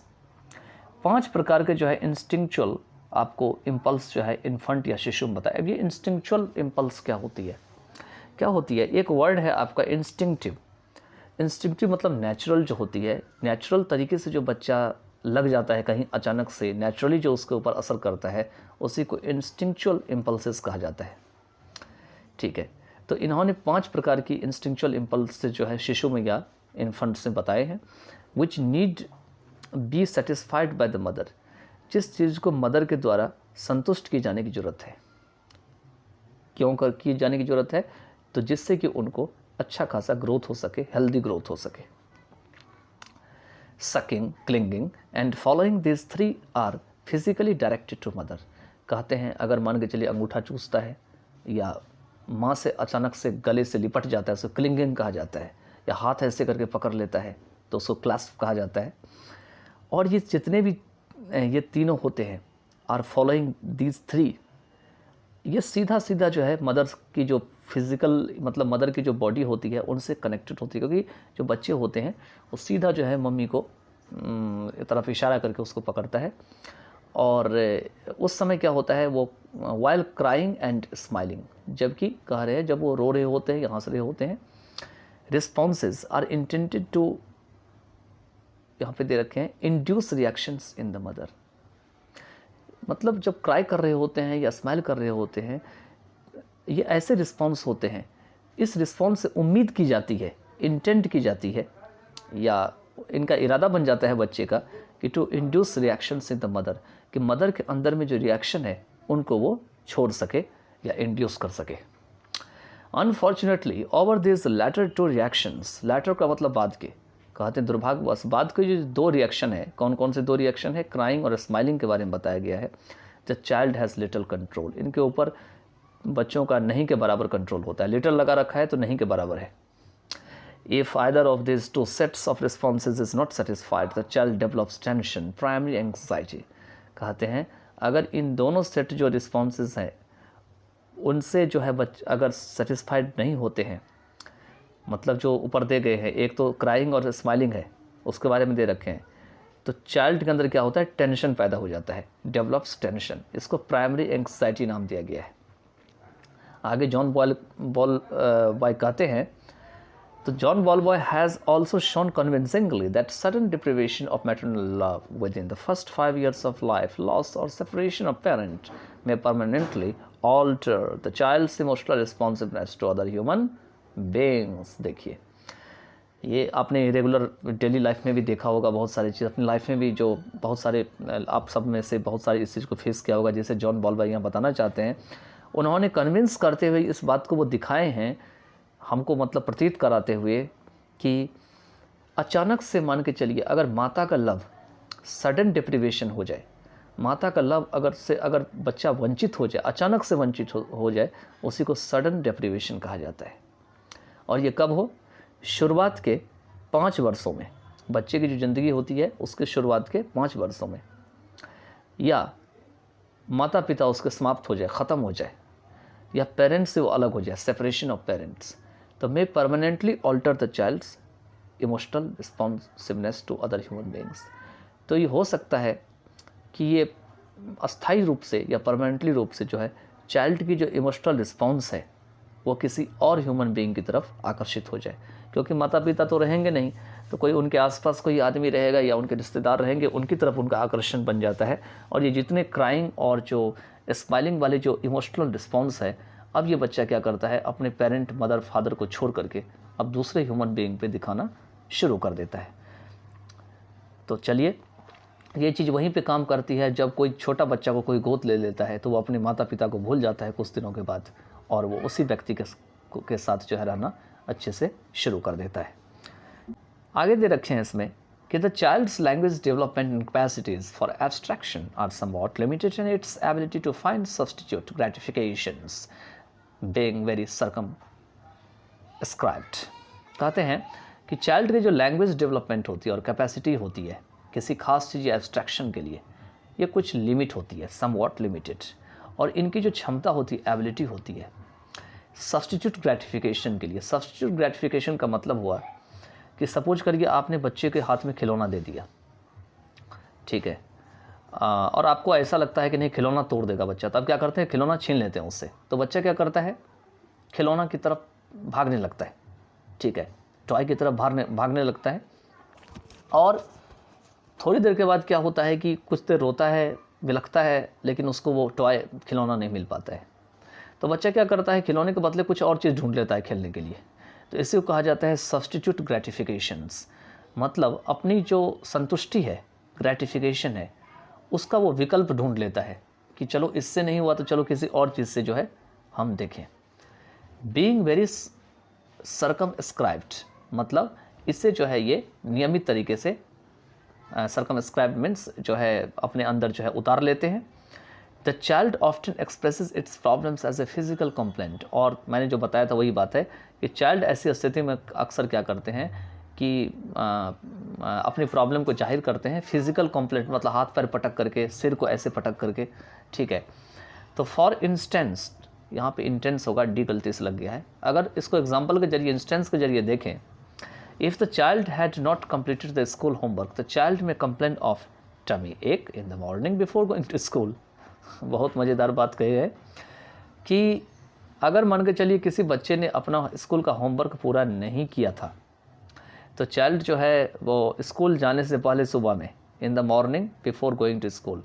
Speaker 2: 5 प्रकार के जो है इंस्टिंक्चुअल आपको इम्पल्स जो है इन्फेंट या शिशु में बताया। अब ये इंस्टिंक्चुअल इम्पल्स क्या होती है? एक वर्ड है आपका इंस्टिंक्टिव। इंस्टिंक्टिव मतलब नेचुरल जो होती है, नेचुरल तरीके से जो बच्चा लग जाता है कहीं अचानक से, नेचुरली जो उसके ऊपर असर करता है उसी को इंस्टिंक्चुअल इम्पल्सेस कहा जाता है, ठीक है। तो इन्होंने 5 प्रकार की इंस्टिंक्चुअल इम्पल्स जो है शिशु में या इन्फेंट्स में बताए हैं। Which need be satisfied by the mother, जिस चीज़ को मदर के द्वारा संतुष्ट की जाने की ज़रूरत है। क्यों की जाने की ज़रूरत है? तो जिससे कि उनको अच्छा खासा ग्रोथ हो सके, हेल्दी ग्रोथ हो सके। Sucking, clinging and following this 3 are physically directed to mother. कहते हैं अगर मान के चलिए अंगूठा चूसता है या माँ से अचानक से गले से लिपट जाता है, उसको क्लिंगिंग कहा जाता है, या हाथ ऐसे करके पकड़ लेता है तो उसको क्लास्प कहा जाता है। और ये जितने भी ये तीनों होते हैं, आर फॉलोइंग दीज 3, ये सीधा सीधा जो है मदर की जो फिज़िकल मतलब मदर की जो बॉडी होती है उनसे कनेक्टेड होती है, क्योंकि जो बच्चे होते हैं वो सीधा जो है मम्मी को तरफ इशारा करके उसको पकड़ता है। और उस समय क्या होता है, वो वाइल क्राइंग एंड स्माइलिंग, जबकि कह रहे हैं जब वो रो रहे होते हैं या हंस रहे होते हैं, रिस्पॉन्सेज आर इंटेंडेड टू, यहाँ पे दे रखे हैं, induce reactions in the mother. मतलब जब क्राई कर रहे होते हैं या स्माइल कर रहे होते हैं, ये ऐसे रिस्पॉन्स होते हैं, इस रिस्पॉन्स से उम्मीद की जाती है, इंटेंट की जाती है, या इनका इरादा बन जाता है बच्चे का कि to induce reactions in the mother, कि मदर के अंदर में जो रिएक्शन है उनको वो छोड़ सके या इंड्यूस कर सके। Unfortunately over this latter 2 reactions, latter का मतलब बाद के, कहते हैं दुर्भाग्यवश बाद के जो 2 रिएक्शन है, कौन कौन से 2 रिएक्शन है, क्राइंग और स्माइलिंग के बारे में बताया गया है। The child has little control, इनके ऊपर बच्चों का नहीं के बराबर कंट्रोल होता है। लिटिल लगा रखा है तो नहीं के बराबर है। If either of these 2 sets of responses is not satisfied, the child develops tension, primary anxiety। कहते हैं अगर इन दोनों सेट जो रिस्पॉन्सेज हैं उनसे जो है अगर सेटिस्फाइड नहीं होते हैं, मतलब जो ऊपर दे गए हैं, एक तो क्राइंग और स्माइलिंग है उसके बारे में दे रखे हैं, तो चाइल्ड के अंदर क्या होता है, टेंशन पैदा हो जाता है, डेवलप्स टेंशन, इसको प्राइमरी एंग्जाइटी नाम दिया गया है। आगे जॉन बॉय कहते हैं, तो John Bowlby has also shown convincingly that sudden deprivation of maternal love within the first 5 years of life, loss और separation of parent may permanently alter the child's emotional responsiveness to other human beings. देखिए ये आपने regular daily life में भी देखा होगा, बहुत सारी चीज़ अपनी लाइफ में भी, जो बहुत सारे आप सब में से बहुत सारे इस चीज़ को फेस किया होगा। जैसे जॉन बॉलबॉय यहाँ बताना चाहते हैं, उन्होंने कन्विंस करते हुए इस बात को वो दिखाए हैं हमको, मतलब प्रतीत कराते हुए कि अचानक से मान के चलिए अगर माता का लव सडन डिप्रिवेशन हो जाए, माता का लव अगर बच्चा वंचित हो जाए, अचानक से वंचित हो जाए, उसी को सडन डिप्रिवेशन कहा जाता है। और ये कब हो, शुरुआत के 5 वर्षों में, बच्चे की जो ज़िंदगी होती है उसके शुरुआत के 5 वर्षों में, या माता पिता उसके समाप्त हो जाए, ख़त्म हो जाए, या पेरेंट्स से वो अलग हो जाए, सेपरेशन ऑफ पेरेंट्स, तो may permanently alter the child's emotional responsiveness to other human beings. तो ये हो सकता है कि ये अस्थायी रूप से या परमानेंटली रूप से जो है चाइल्ड की जो इमोशनल रिस्पॉन्स है वो किसी और ह्यूमन बीइंग की तरफ आकर्षित हो जाए, क्योंकि माता पिता तो रहेंगे नहीं, तो कोई उनके आसपास कोई आदमी रहेगा या उनके रिश्तेदार रहेंगे, उनकी तरफ उनका आकर्षण बन जाता है। और ये जितने क्राइंग और जो स्माइलिंग वाले जो इमोशनल रिस्पॉन्स है, अब ये बच्चा क्या करता है, अपने पेरेंट मदर फादर को छोड़ करके अब दूसरे ह्यूमन बीइंग पे दिखाना शुरू कर देता है। तो चलिए, ये चीज़ वहीं पे काम करती है जब कोई छोटा बच्चा को कोई गोद ले लेता है तो वो अपने माता पिता को भूल जाता है कुछ दिनों के बाद, और वो उसी व्यक्ति के साथ जो है रहना अच्छे से शुरू कर देता है। आगे दे रखे हैं इसमें कि the child's language development and capacities for abstraction are somewhat limited in its ability to find substitute gratifications being very circumscribed. कहते हैं कि चाइल्ड की जो लैंग्वेज डेवलपमेंट होती है और कैपेसिटी होती है किसी खास चीज़ या एब्स्ट्रैक्शन के लिए, ये कुछ लिमिट होती है, समवॉट लिमिटेड, और इनकी जो क्षमता होती है, एबिलिटी होती है सब्स्टिट्यूट ग्रेटिफिकेशन के लिए। सब्स्टिट्यूट ग्रेटिफिकेशन का मतलब हुआ कि सपोज करिए आपने बच्चे के हाथ में खिलौना दे दिया, ठीक है, और आपको ऐसा लगता है कि नहीं खिलौना तोड़ देगा बच्चा, तो आप क्या करते हैं, खिलौना छीन लेते हैं उससे। तो बच्चा क्या करता है, खिलौना की तरफ भागने लगता है, ठीक है, टॉय की तरफ भागने लगता है। और थोड़ी देर के बाद क्या होता है कि कुछ देर रोता है, बिलखता है, लेकिन उसको वो टॉय खिलौना नहीं मिल पाता है। तो बच्चा क्या करता है, खिलौने के बदले कुछ और चीज़ ढूंढ लेता है खेलने के लिए। तो इसे कहा जाता है सब्स्टिट्यूट ग्रेटिफिकेशंस, मतलब अपनी जो संतुष्टि है, ग्रेटिफिकेशन है, उसका वो विकल्प ढूंढ लेता है कि चलो इससे नहीं हुआ तो चलो किसी और चीज़ से जो है हम देखें। बीइंग वेरी सर्कमस्क्राइब्ड, मतलब इससे जो है ये नियमित तरीके से, सर्कमस्क्राइब्ड मीन्स जो है अपने अंदर जो है उतार लेते हैं। The child often expresses its problems as a physical complaint, और मैंने जो बताया था वही बात है कि चाइल्ड ऐसी स्थिति में अक्सर क्या करते हैं कि अपनी प्रॉब्लम को जाहिर करते हैं फिजिकल कंप्लेंट, मतलब हाथ पैर पटक करके, सिर को ऐसे पटक करके, ठीक है। तो फॉर इंस्टेंस, यहाँ पे इंटेंस होगा, डी गलती से लग गया है। अगर इसको एग्जाम्पल के जरिए, इंस्टेंस के जरिए देखें, if the child had not completed the school homework the child may complain of tummy ache in the morning before going to school. बहुत मज़ेदार बात कही है कि अगर मान के चलिए किसी बच्चे ने अपना स्कूल का होमवर्क पूरा नहीं किया था, तो चाइल्ड जो है वो स्कूल जाने से पहले सुबह में, in the morning before going to school,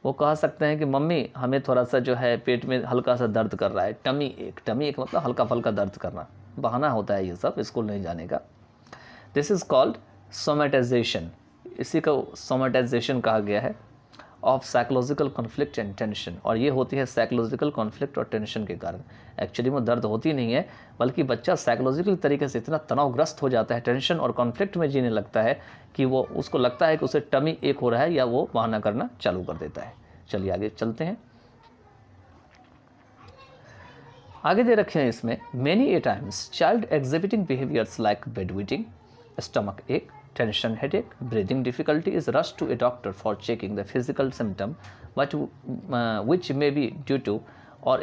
Speaker 2: वो कह सकते हैं कि मम्मी हमें थोड़ा सा जो है पेट में हल्का सा दर्द कर रहा है। टमी एक मतलब हल्का फल्का दर्द करना, बहाना होता है ये सब स्कूल नहीं जाने का। दिस इज़ कॉल्ड सोमेटाइजेशन, इसी को सोमेटाइजेशन कहा गया है, of psychological conflict and tension. और ये होती है साइकोलॉजिकल कॉन्फ्लिक्ट और टेंशन के कारण। एक्चुअली में दर्द होती नहीं है, बल्कि बच्चा साइकोलॉजिकल तरीके से इतना तनावग्रस्त हो जाता है, टेंशन और कॉन्फ्लिक्ट में जीने लगता है कि वो उसको लगता है कि उसे टमी एक हो रहा है, या वो बहाना करना चालू कर देता है। चलिए आगे चलते हैं। आगे दे रखे हैं इसमें, many a times child exhibiting behaviours like bedwetting, stomach ache, tension headache, breathing difficulty is rushed to a doctor for checking the physical symptom, but which may be due to or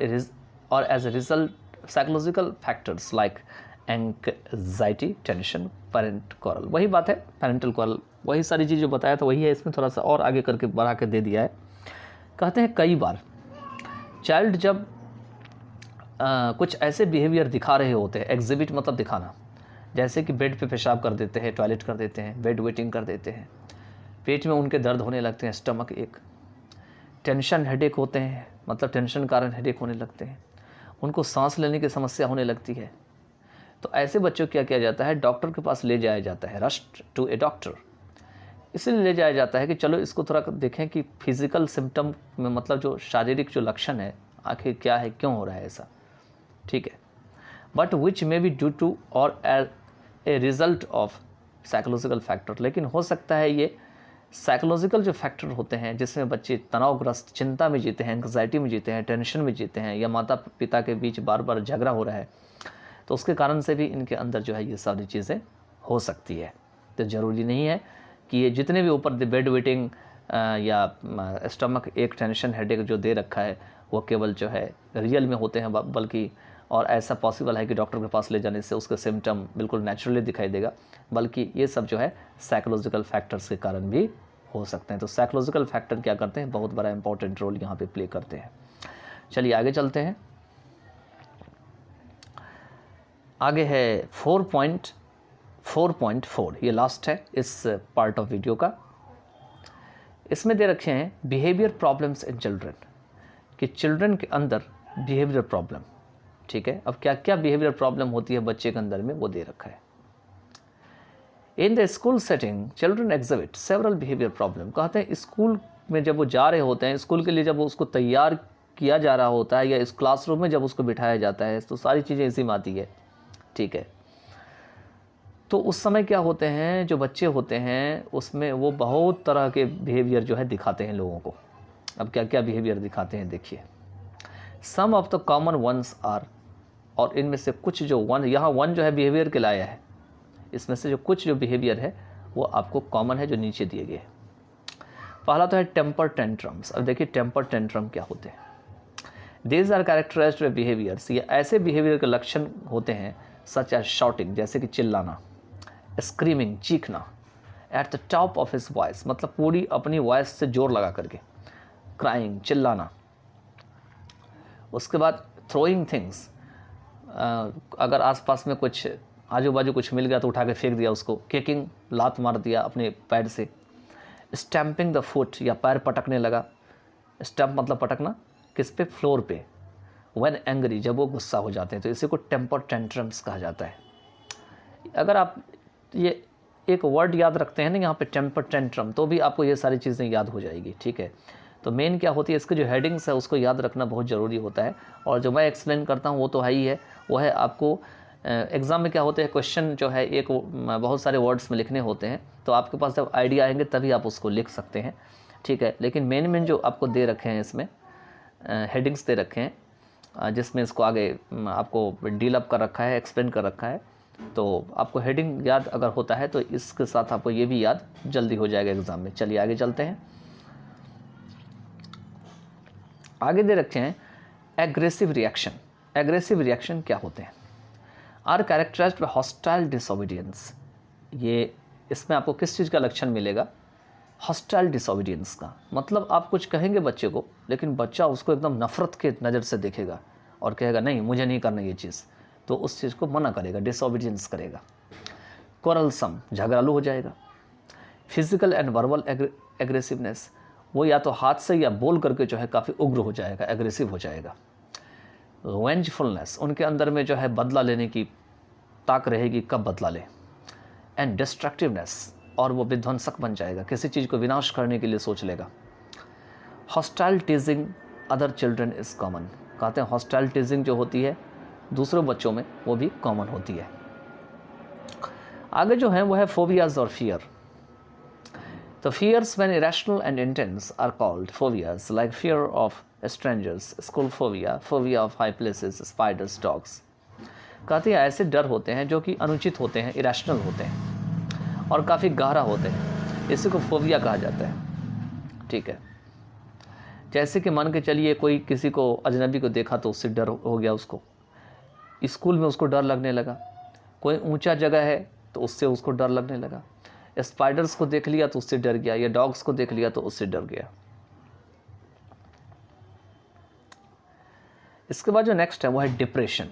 Speaker 2: as a result psychological factors like anxiety, tension, parent quarrel। वही बात है, parental quarrel, वही सारी चीज़ जो बताया था वही है, इसमें थोड़ा सा और आगे करके बढ़ा के दे दिया है। कहते हैं कई बार चाइल्ड जब कुछ ऐसे बिहेवियर दिखा रहे होते हैं, एग्जिबिट मतलब दिखाना, जैसे कि बेड पे पेशाब कर देते हैं, टॉयलेट कर देते हैं, बेड वेटिंग कर देते हैं, पेट में उनके दर्द होने लगते हैं, स्टमक एक, टेंशन हेडेक होते हैं, मतलब टेंशन कारण हेडेक होने लगते हैं, उनको सांस लेने की समस्या होने लगती है। तो ऐसे बच्चों को क्या किया जाता है, डॉक्टर के पास ले जाया जाता है, रश्ड टू ए डॉक्टर। इसलिए ले जाया जाता है कि चलो इसको थोड़ा देखें कि फिजिकल सिम्टम में, मतलब जो शारीरिक जो लक्षण है आखिर क्या है, क्यों हो रहा है ऐसा, ठीक है। But which may be due to और a result of psychological factor, लेकिन हो सकता है ये साइकोलॉजिकल जो फैक्टर होते हैं जिसमें बच्चे तनावग्रस्त, चिंता में जीते हैं, एंग्जाइटी में जीते हैं, टेंशन में जीते हैं, या माता पिता के बीच बार बार झगड़ा हो रहा है, तो उसके कारण से भी इनके अंदर जो है ये सारी चीज़ें हो सकती है। तो ज़रूरी नहीं है कि ये जितने भी ऊपर बेड वेटिंग या स्टमक एक, टेंशन, हेडेक जो दे रखा है वो केवल जो है रियल में होते हैं, बल्कि और ऐसा पॉसिबल है कि डॉक्टर के पास ले जाने से उसका सिम्टम बिल्कुल नेचुरली दिखाई देगा, बल्कि ये सब जो है साइकोलॉजिकल फैक्टर्स के कारण भी हो सकते हैं। तो साइकोलॉजिकल फैक्टर क्या करते हैं, बहुत बड़ा इंपॉर्टेंट रोल यहाँ पे प्ले करते हैं। चलिए आगे चलते हैं। आगे है 4.4, ये लास्ट है इस पार्ट ऑफ वीडियो का। इसमें दे रखे हैं बिहेवियर प्रॉब्लम्स इन चिल्ड्रन, कि चिल्ड्रन के अंदर बिहेवियर प्रॉब्लम। ठीक है, अब क्या क्या बिहेवियर प्रॉब्लम होती है बच्चे के अंदर में वो दे रखा है। In the school setting children exhibit several behaviour problem. कहते हैं स्कूल में जब वो जा रहे होते हैं, स्कूल के लिए जब वो उसको तैयार किया जा रहा होता है, या इस क्लासरूम में जब उसको बिठाया जाता है, तो सारी चीज़ें इसी में आती है। ठीक है, तो उस समय क्या होते हैं, जो बच्चे होते हैं उसमें वो बहुत तरह के बिहेवियर जो है दिखाते हैं लोगों को। अब क्या क्या बिहेवियर दिखाते हैं देखिए। Some of the common ones are, और इनमें से कुछ जो वन, यहाँ वन जो है बिहेवियर के लाया है, इसमें से जो कुछ जो बिहेवियर है वो आपको कॉमन है जो नीचे दिए गए। पहला तो है टेम्पर टेंट्रम्स। अब देखिए टेम्पर टेंट्रम क्या होते हैं। These are characterised by behaviours, ये ऐसे बिहेवियर के लक्षण होते हैं सच एज शॉटिंग, जैसे कि चिल्लाना, स्क्रीमिंग, चीखना, at the top of his voice, मतलब पूरी अपनी वॉइस से जोर लगा करके, क्राइंग, चिल्लाना। उसके बाद थ्रोइंग थिंग्स, अगर आसपास में कुछ आजू बाजू कुछ मिल गया तो उठा के फेंक दिया उसको। किकिंग, लात मार दिया अपने पैर से। स्टैम्पिंग द फुट, या पैर पटकने लगा। स्टैम्प मतलब पटकना, किस पे, फ्लोर पे। व्हेन एंग्री, जब वो गुस्सा हो जाते हैं, तो इसी को टेम्पर टेंट्रम्स कहा जाता है। अगर आप ये एक वर्ड याद रखते हैं ना यहाँ पे टेम्पर टेंट्रम, तो भी आपको ये सारी चीज़ें याद हो जाएगी। ठीक है, तो मेन क्या होती है, इसके जो हेडिंग्स है उसको याद रखना बहुत ज़रूरी होता है। और जो मैं एक्सप्लेन करता हूँ वो तो है ही है, वो है आपको एग्ज़ाम में क्या होते हैं, क्वेश्चन जो है एक बहुत सारे वर्ड्स में लिखने होते हैं, तो आपके पास जब आइडिया आएंगे तभी आप उसको लिख सकते हैं। ठीक है, लेकिन मेन जो आपको दे रखे हैं इसमें हेडिंग्स दे रखे हैं, जिसमें इसको आगे आपको डील अप कर रखा है, एक्सप्लेन कर रखा है। तो आपको हेडिंग याद अगर होता है तो इसके साथ आपको ये भी याद जल्दी हो जाएगा एग्ज़ाम में। चलिए आगे चलते हैं। आगे दे रखे हैं एग्रेसिव रिएक्शन। एग्रेसिव रिएक्शन क्या होते हैं, are characterised by hostile disobedience. ये इसमें आपको किस चीज़ का लक्षण मिलेगा, हॉस्टाइल डिसोबीडियंस का। मतलब आप कुछ कहेंगे बच्चे को, लेकिन बच्चा उसको एकदम नफ़रत के नज़र से देखेगा और कहेगा नहीं मुझे नहीं करना ये चीज़, तो उस चीज़ को मना करेगा, डिसोबीडियंस करेगा। क्वारलसम, झगड़ालू हो जाएगा। फिजिकल एंड वर्बल एग्रेसिवनेस, वो या तो हाथ से या बोल करके जो है काफ़ी उग्र हो जाएगा, एग्रेसिव हो जाएगा। वेंजफुलनेस, उनके अंदर में जो है बदला लेने की ताक रहेगी, कब बदला ले। एंड डिस्ट्रक्टिवनेस, और वो विध्वंसक बन जाएगा, किसी चीज़ को विनाश करने के लिए सोच लेगा। Hostile टीजिंग other children is common. कहते हैं हॉस्टाइल टीजिंग जो होती है दूसरे बच्चों में, वो भी कॉमन होती है। आगे जो है वो है फोबियाज और फियर। तो fears when irrational and intense are called phobias, like fear of strangers, school phobia, phobia of high places, spiders, dogs. कहते हैं ऐसे डर होते हैं जो कि अनुचित होते हैं, इरेशनल होते हैं और काफ़ी गहरा होते हैं, इसी को फोबिया कहा जाता है। ठीक है, जैसे कि मान के चलिए कोई किसी को अजनबी को देखा तो उससे डर हो गया, उसको स्कूल में उसको डर लगने लगा। कोई ऊंचा जगह है तो उससे उसको डर लगने लगा। स्पाइडर्स को देख लिया तो उससे डर गया, या डॉग्स को देख लिया तो उससे डर गया। इसके बाद जो नेक्स्ट है वो है डिप्रेशन।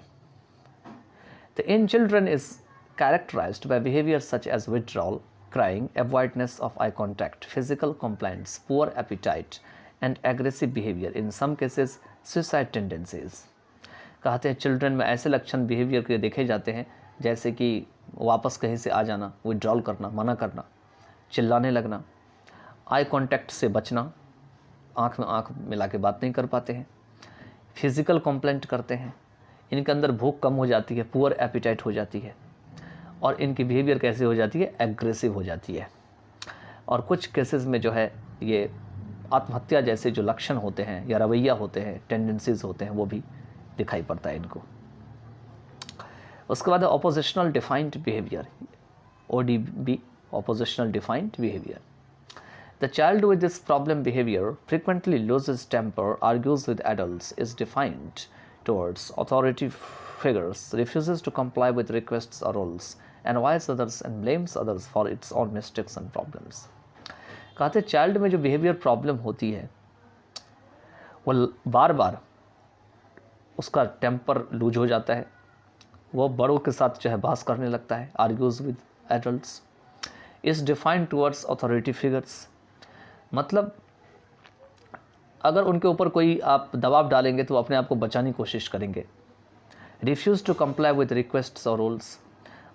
Speaker 2: तो in children is characterised by behaviour such as withdrawal, crying, avoidance of eye contact, physical complaints, poor appetite and aggressive behaviour, in some cases suicide tendencies. कहते हैं चिल्ड्रन में ऐसे लक्षण बिहेवियर के देखे जाते हैं, जैसे कि वापस कहीं से आ जाना, विड्रॉल करना, मना करना, चिल्लाने लगना, आई कांटेक्ट से बचना, आँख में आँख मिला के बात नहीं कर पाते हैं, फिज़िकल कंप्लेंट करते हैं, इनके अंदर भूख कम हो जाती है, पुअर एपिटाइट हो जाती है, और इनकी बिहेवियर कैसे हो जाती है, एग्रेसिव हो जाती है। और कुछ केसेस में जो है ये आत्महत्या जैसे जो लक्षण होते हैं या रवैया होते हैं, टेंडेंसीज होते हैं, वो भी दिखाई पड़ता है इनको। उसके बाद oppositional defiant behaviour, ODB, oppositional defiant behaviour. The child with this problem behaviour frequently loses temper, argues with adults, is defiant towards authority figures, refuses to comply with requests or rules, annoys others and blames others for its own mistakes and problems। कहते child में जो behaviour problem होती है वो बार बार उसका temper loose हो जाता है, वो बड़ों के साथ जो है बहस करने लगता है, argues with adults, is defined towards authority figures. मतलब अगर उनके ऊपर कोई आप दबाव डालेंगे तो अपने आप को बचाने की कोशिश करेंगे। Refuse to comply with requests और रूल्स,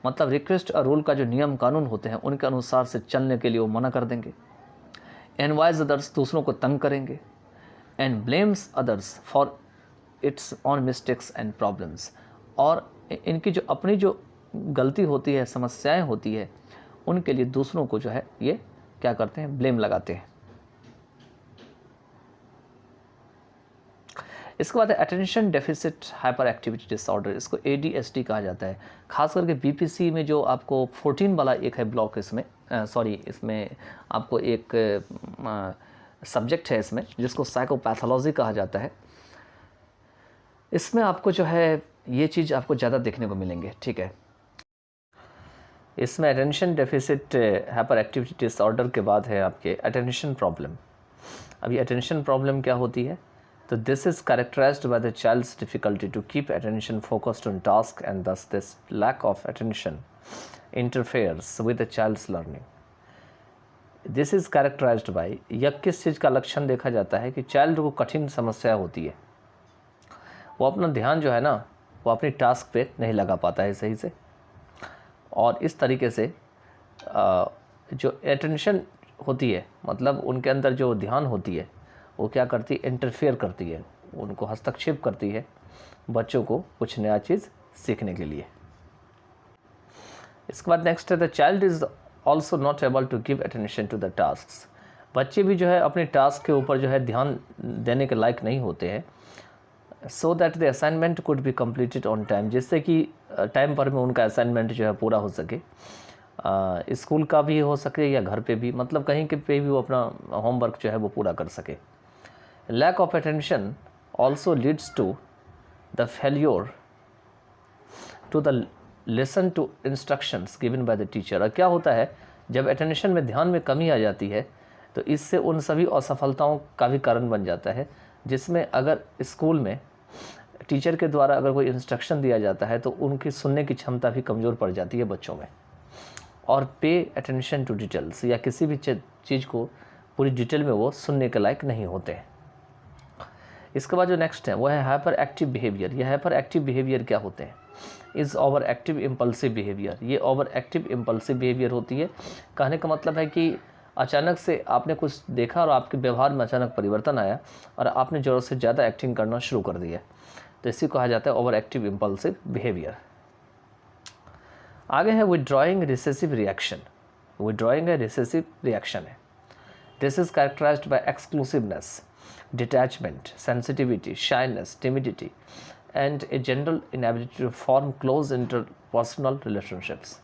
Speaker 2: मतलब रिक्वेस्ट और रूल का जो नियम कानून होते हैं उनके अनुसार से चलने के लिए वो मना कर देंगे। एनवाइज अदर्स, दूसरों को तंग करेंगे। And blames others for its on mistakes and problems, और इनकी जो अपनी जो गलती होती है, समस्याएं होती है, उनके लिए दूसरों को जो है ये क्या करते हैं, ब्लेम लगाते हैं। इसके बाद attention deficit hyper activity disorder, इसको ADHD कहा जाता है। खास करके BPC में जो आपको 14 वाला एक है ब्लॉक, इसमें आपको एक सब्जेक्ट है इसमें जिसको साइकोपैथोलॉजी कहा जाता है। इसमें आपको जो है ये चीज़ आपको ज़्यादा देखने को मिलेंगे, ठीक है। इसमें attention deficit hyper activity disorder के बाद है आपके अटेंशन प्रॉब्लम। अब ये अटेंशन प्रॉब्लम क्या होती है, तो this is characterised by the child's difficulty to keep attention focused on task and thus this lack of attention interferes with the child's learning. This is characterised by, या किस चीज़ का लक्षण देखा जाता है कि चाइल्ड को कठिन समस्या होती है, वो अपना ध्यान जो है ना वो अपनी टास्क पे नहीं लगा पाता है सही से, और इस तरीके से जो अटेंशन होती है, मतलब उनके अंदर जो ध्यान होती है वो क्या करती है, इंटरफेयर करती है, उनको हस्तक्षेप करती है बच्चों को कुछ नया चीज़ सीखने के लिए। इसके बाद नेक्स्ट है the child is also not able to give attention to the task. बच्चे भी जो है अपने टास्क के ऊपर जो है ध्यान देने के लायक नहीं होते हैं, so that the assignment could be completed on time, जिससे कि टाइम पर में उनका असाइनमेंट जो है पूरा हो सके, स्कूल का भी हो सके या घर पे भी, मतलब कहीं के पे भी वो अपना होमवर्क जो है वो पूरा कर सके। Lack of attention also leads to the failure to the listen to instructions given by the teacher. और क्या होता है, जब अटेंशन में ध्यान में कमी आ जाती है तो इससे उन सभी असफलताओं का भी कारण बन जाता है, जिसमें अगर स्कूल में टीचर के द्वारा अगर कोई इंस्ट्रक्शन दिया जाता है तो उनकी सुनने की क्षमता भी कमज़ोर पड़ जाती है बच्चों में, और पे अटेंशन टू डिटेल्स, या किसी भी चीज़ को पूरी डिटेल में वो सुनने के लायक नहीं होते हैं। इसके बाद जो नेक्स्ट है वो है हाइपर एक्टिव बिहेवियर। यह हाइपर एक्टिव बिहेवियर क्या होते हैं, is over active impulsive behaviour. ये ओवर एक्टिव इम्पल्सिव बिहेवियर होती है। कहने का मतलब है कि अचानक से आपने कुछ देखा और आपके व्यवहार में अचानक परिवर्तन आया और आपने ज़रूरत से ज़्यादा एक्टिंग करना शुरू कर दिया, तो इसी कहा जाता है ओवर एक्टिव इम्पल्सिव बिहेवियर। आगे है विथड्रॉइंग रिसेसिव रिएक्शन। विथड्रॉइंग है रिसेसिव रिएक्शन है। This is characterised by exclusiveness, detachment, sensitivity, shyness, timidity and a general inability to form close interpersonal relationships.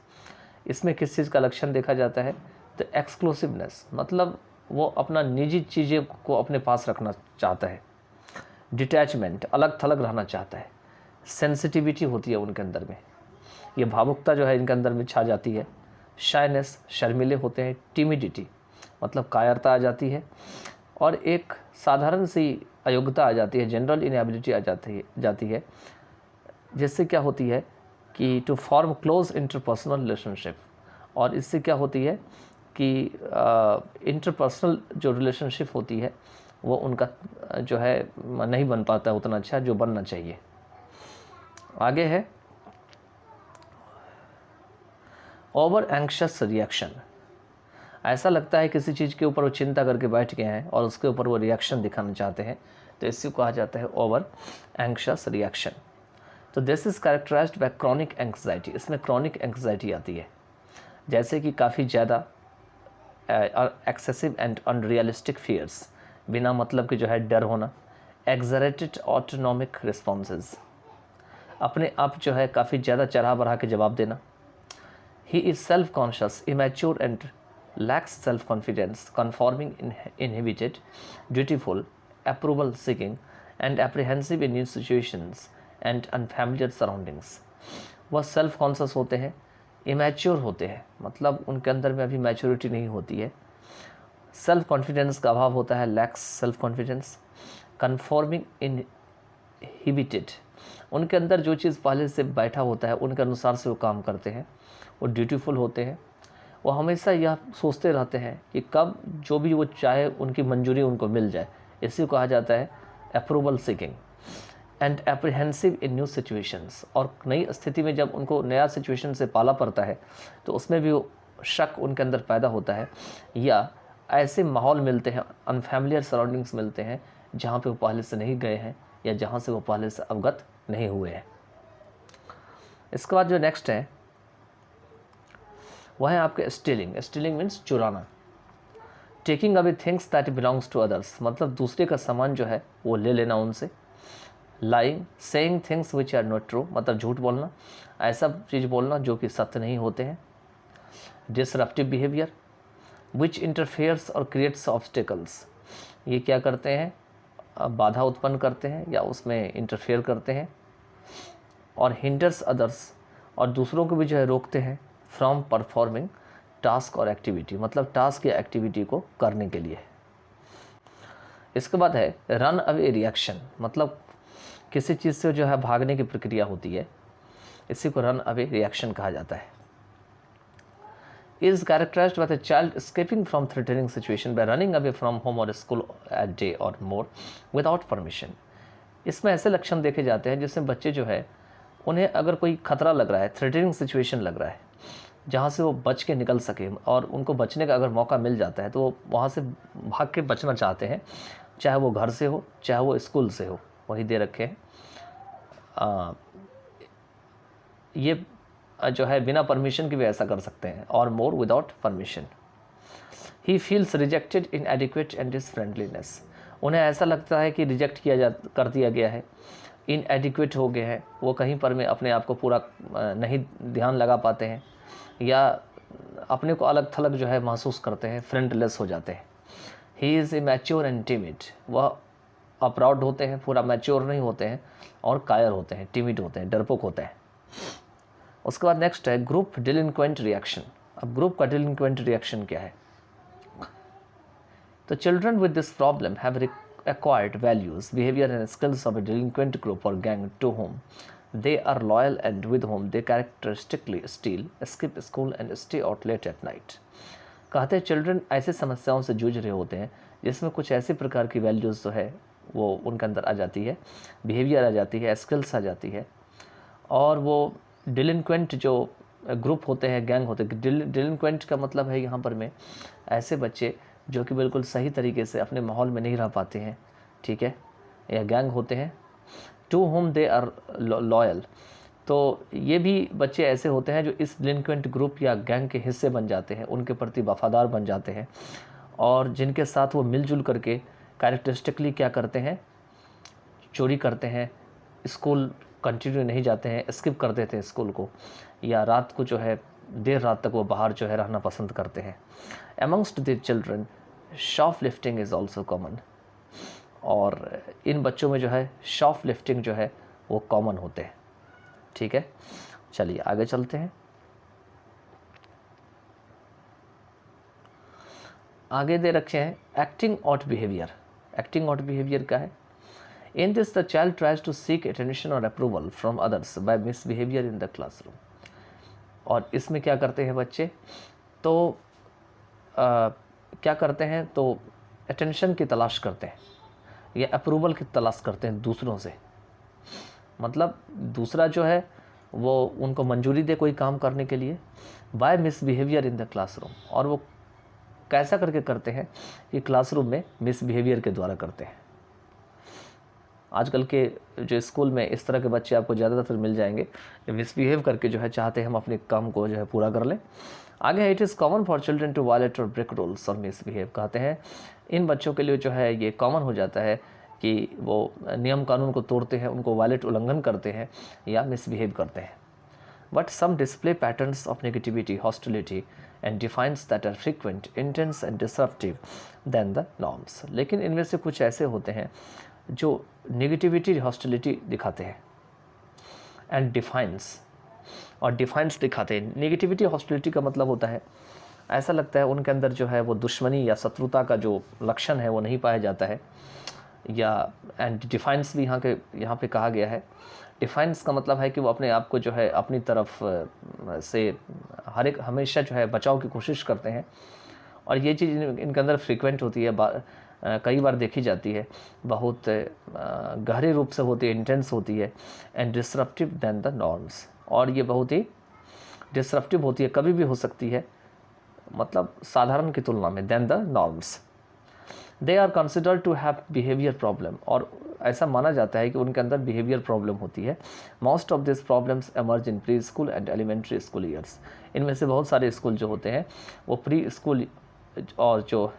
Speaker 2: इसमें किस चीज़ का लक्षण देखा जाता है, तो एक्सक्लूसिवनेस, मतलब वो अपना निजी चीज़ें को अपने पास रखना चाहता है। डिटैचमेंट, अलग थलग रहना चाहता है। सेंसिटिविटी होती है उनके अंदर में, ये भावुकता जो है इनके अंदर में छा जाती है। शाइनेस, शर्मिले होते हैं। टिमिडिटी मतलब कायरता आ जाती है, और एक साधारण सी अयोग्यता आ जाती है, जनरल इनएबिलिटी आ जाती है, जिससे क्या होती है कि to form close interpersonal relationship, और इससे क्या होती है कि इंटरपर्सनल जो रिलेशनशिप होती है वो उनका जो है नहीं बन पाता उतना अच्छा जो बनना चाहिए। आगे है ओवर एंक्शस रिएक्शन। ऐसा लगता है किसी चीज़ के ऊपर वो चिंता करके बैठ गए हैं और उसके ऊपर वो रिएक्शन दिखाना चाहते हैं, तो इसी को कहा जाता है ओवर एंक्शस रिएक्शन। तो this is characterised by chronic anxiety. इसमें क्रॉनिक एंग्जाइटी आती है, जैसे कि काफ़ी ज़्यादा एक्सेसिव एंड अनरियलिस्टिक फियर्स, बिना मतलब के जो है डर होना। एग्जरेटेड ऑटोनॉमिक रिस्पॉन्सेज, अपने आप जो है काफ़ी ज़्यादा चढ़ा बढ़ा के जवाब देना। He is self conscious, immature and lacks self-confidence, conforming, inhibited, dutiful, approval seeking, and apprehensive in new situations and unfamiliar surroundings. वह सेल्फ कॉन्शियस होते हैं, इमेच्योर होते हैं, मतलब उनके अंदर में अभी मैच्योरिटी नहीं होती है। सेल्फ कॉन्फिडेंस का अभाव होता है, lakhs self confidence. Conforming inhibited, उनके अंदर जो चीज़ पहले से बैठा होता है उनके अनुसार से वो काम करते हैं, वो ड्यूटीफुल होते हैं, वो हमेशा यह सोचते रहते हैं कि कब जो भी वो चाहे उनकी मंजूरी उनको मिल जाए। इसी को कहा जाता है approval seeking and apprehensive in new situations. और नई स्थिति में जब उनको नया सिचुएशन से पाला पड़ता है तो उसमें भी वो शक उनके अंदर पैदा होता है, या ऐसे माहौल मिलते हैं, अनफैमिलियर सराउंडिंग्स मिलते हैं जहाँ पे वो पहले से नहीं गए हैं या जहाँ से वो पहले से अवगत नहीं हुए हैं। इसके बाद जो नेक्स्ट है वह है आपके स्टीलिंग। स्टीलिंग मीन्स चुराना। Taking away things that belongs to others, मतलब दूसरे का सामान जो है वो ले लेना उनसे। Lying, saying things which are not true, मतलब झूठ बोलना, ऐसा चीज़ बोलना जो कि सत्य नहीं होते हैं। डिसरप्टिव बिहेवियर विच इंटरफेयर्स और क्रिएट्स ऑब्स्टिकल्स, ये क्या करते हैं, बाधा उत्पन्न करते हैं या उसमें इंटरफेयर करते हैं। और हिंडर्स अदर्स, और दूसरों को भी जो है रोकते हैं फ्रॉम परफॉर्मिंग टास्क और एक्टिविटी, मतलब टास्क या एक्टिविटी को करने के लिए। इसके बाद है रन अवे रिएक्शन, मतलब किसी चीज़ से जो है भागने की प्रक्रिया होती है, इसी को रन अवे रिएक्शन कहा जाता है। is characterized by the child escaping from threatening situation by running away from home or school at day or more without permission। इसमें ऐसे लक्षण देखे जाते हैं जिसमें बच्चे जो है उन्हें अगर कोई खतरा लग रहा है, थ्रेटनिंग सिचुएशन लग रहा है जहाँ से वो बच के निकल सके, और उनको बचने का अगर मौका मिल जाता है तो वो वहाँ से भाग के बचना चाहते हैं, चाहे वो घर से हो चाहे वो स्कूल से हो। वही दे रखे हैं, ये जो है बिना परमिशन के भी ऐसा कर सकते हैं, और more without permission. He feels rejected inadequate and dis friendliness, उन्हें ऐसा लगता है कि रिजेक्ट कर दिया गया है, इन एडिक्वेट हो गए हैं, वो कहीं पर में अपने आप को पूरा नहीं ध्यान लगा पाते हैं या अपने को अलग थलग जो है महसूस करते हैं, फ्रेंडलेस हो जाते हैं। He is immature and timid, वह अप्राउड होते हैं, पूरा मैच्योर नहीं होते हैं, और कायर होते हैं, टिमिड होते हैं, डरपोक होते हैं। उसके बाद नेक्स्ट है ग्रुप डिलिंक्वेंट रिएक्शन। अब ग्रुप का डिलिंक्वेंट रिएक्शन क्या है, तो children with this problem have acquired values, behavior and skills of a delinquent group or gang to whom they are loyal and with whom they characteristically steal, skip school and stay out late at night। कहते हैं children ऐसे समस्याओं से जूझ रहे होते हैं जिसमें कुछ ऐसी प्रकार की वैल्यूज़ जो है वो उनके अंदर आ जाती है, बिहेवियर आ जाती है, स्किल्स आ जाती है, और वो डिलिंक्वेंट जो ग्रुप होते हैं, गैंग होते हैं। डिलिंक्वेंट का मतलब है यहाँ पर में ऐसे बच्चे जो कि बिल्कुल सही तरीके से अपने माहौल में नहीं रह पाते हैं, ठीक है, या गैंग होते हैं। To whom they are loyal, तो ये भी बच्चे ऐसे होते हैं जो इस डिलिंक्वेंट ग्रुप या गैंग के हिस्से बन जाते हैं, उनके प्रति वफादार बन जाते हैं, और जिनके साथ वो मिलजुल करके कैरेक्टरिस्टिकली क्या करते हैं, चोरी करते हैं, स्कूल कंटिन्यू नहीं जाते हैं, स्किप कर देते हैं स्कूल को, या रात को जो है देर रात तक वो बाहर जो है रहना पसंद करते हैं। Amongst the children shop lifting is also common, और इन बच्चों में जो है शॉप लिफ्टिंग जो है वो कॉमन होते हैं, ठीक है। चलिए आगे चलते हैं। आगे दे रखे हैं acting out behaviour. Acting out behaviour क्या है, in this the child tries to seek attention और approval from others by misbehaviour in the classroom. और इसमें क्या करते हैं बच्चे, तो क्या करते हैं, तो अटेंशन की तलाश करते हैं या अप्रूवल की तलाश करते हैं दूसरों से। मतलब दूसरा जो है वो उनको मंजूरी दे कोई काम करने के लिए, by misbehaviour in the classroom. और वो कैसा करके करते हैं कि क्लासरूम में मिसबिहेवियर के द्वारा करते हैं। आजकल के जो स्कूल में इस तरह के बच्चे आपको ज़्यादातर मिल जाएंगे, मिसबिहेव करके जो है चाहते हैं हम अपने काम को जो है पूरा कर लें। आगे है it is common for children to violate और ब्रेक रूल्स और मिसबिहेव। कहते हैं इन बच्चों के लिए जो है ये कॉमन हो जाता है कि वो नियम कानून को तोड़ते हैं, उनको वायलेट उल्लंघन करते हैं या मिसबिहेव करते हैं। But some display patterns of negativity, hostility and defiance that are frequent, intense and disruptive then the norms. लेकिन इनमें से कुछ ऐसे होते हैं जो नेगेटिविटी, हॉस्टिलिटी दिखाते हैं एंड डिफाइंस, और डिफाइंस दिखाते हैं। नेगेटिविटी, हॉस्टिलिटी का मतलब होता है ऐसा लगता है उनके अंदर जो है वो दुश्मनी या शत्रुता का जो लक्षण है वो नहीं पाया जाता है, या एंड डिफाइंस भी यहाँ पे कहा गया है। डिफाइंस का मतलब है कि वो अपने आप को जो है अपनी तरफ से हमेशा जो है बचाव की कोशिश करते हैं, और ये चीज़ इनके अंदर फ्रीक्वेंट होती है, कई बार देखी जाती है, बहुत गहरे रूप से होती है, इंटेंस होती है, and disruptive than the norms, और ये बहुत ही डिसरप्टिव होती है, कभी भी हो सकती है, मतलब साधारण की तुलना में, than the norms. They are considered to have behaviour problem, और ऐसा माना जाता है कि उनके अंदर बिहेवियर प्रॉब्लम होती है। Most of this problems emerge in pre school and elementary school years. इनमें से बहुत सारे स्कूल जो होते हैं वो प्री स्कूल और जो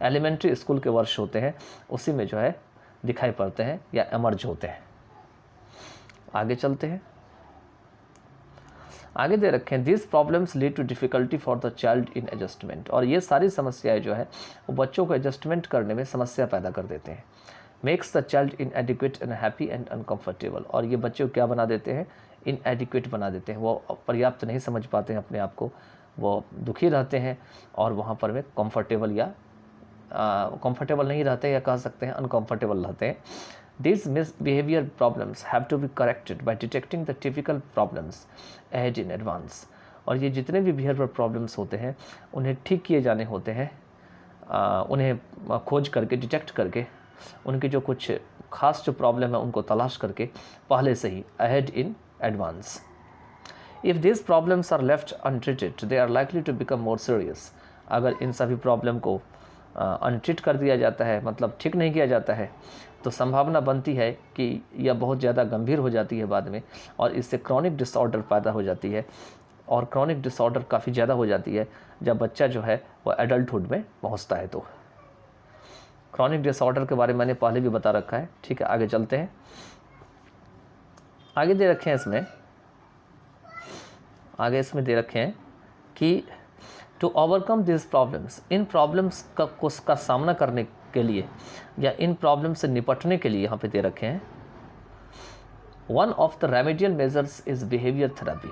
Speaker 2: एलिमेंट्री स्कूल के वर्ष होते हैं उसी में जो है दिखाई पड़ते हैं या एमर्ज होते हैं। आगे चलते हैं, आगे दे रखे हैं this problems lead to difficulty for the child in adjustment, और ये सारी समस्याएं जो है वो बच्चों को एडजस्टमेंट करने में समस्या पैदा कर देते हैं। Makes the child इनएडिक्वेट and happy and uncomfortable, और ये बच्चों को क्या बना देते हैं, इनएडिक्वेट बना देते हैं, वो पर्याप्त नहीं समझ पाते हैं अपने आप को, वो दुखी रहते हैं और वहाँ पर वे कंफर्टेबल या कंफर्टेबल नहीं रहते, या कह सकते हैं अनकंफर्टेबल रहते हैं। These misbehavior problems have to be corrected by detecting the typical problems ahead in advance, और ये जितने भी बिहेवियर प्रॉब्लम्स होते हैं उन्हें ठीक किए जाने होते हैं, उन्हें खोज करके, डिटेक्ट करके, उनकी जो कुछ खास जो प्रॉब्लम है उनको तलाश करके पहले से ही, ahead in advance. If these problems are left untreated, they are likely to become more serious. अगर इन सभी प्रॉब्लम को अनट्रीट कर दिया जाता है, मतलब ठीक नहीं किया जाता है, तो संभावना बनती है कि यह बहुत ज़्यादा गंभीर हो जाती है बाद में, और इससे क्रॉनिक डिसऑर्डर पैदा हो जाती है, और क्रॉनिक डिसऑर्डर काफ़ी ज़्यादा हो जाती है जब बच्चा जो है वह एडल्टहुड में पहुंचता है। तो क्रॉनिक डिसऑर्डर के बारे में मैंने पहले भी बता रखा है। ठीक है, आगे चलते हैं। आगे दे रखे हैं इसमें दे रखे हैं कि टू ओवरकम दिस प्रॉब्लम्स, इन प्रॉब्लम्स का सामना करने के लिए या इन प्रॉब्लम से निपटने के लिए यहाँ पे दे रखे हैं, one of the remedial measures is behaviour therapy.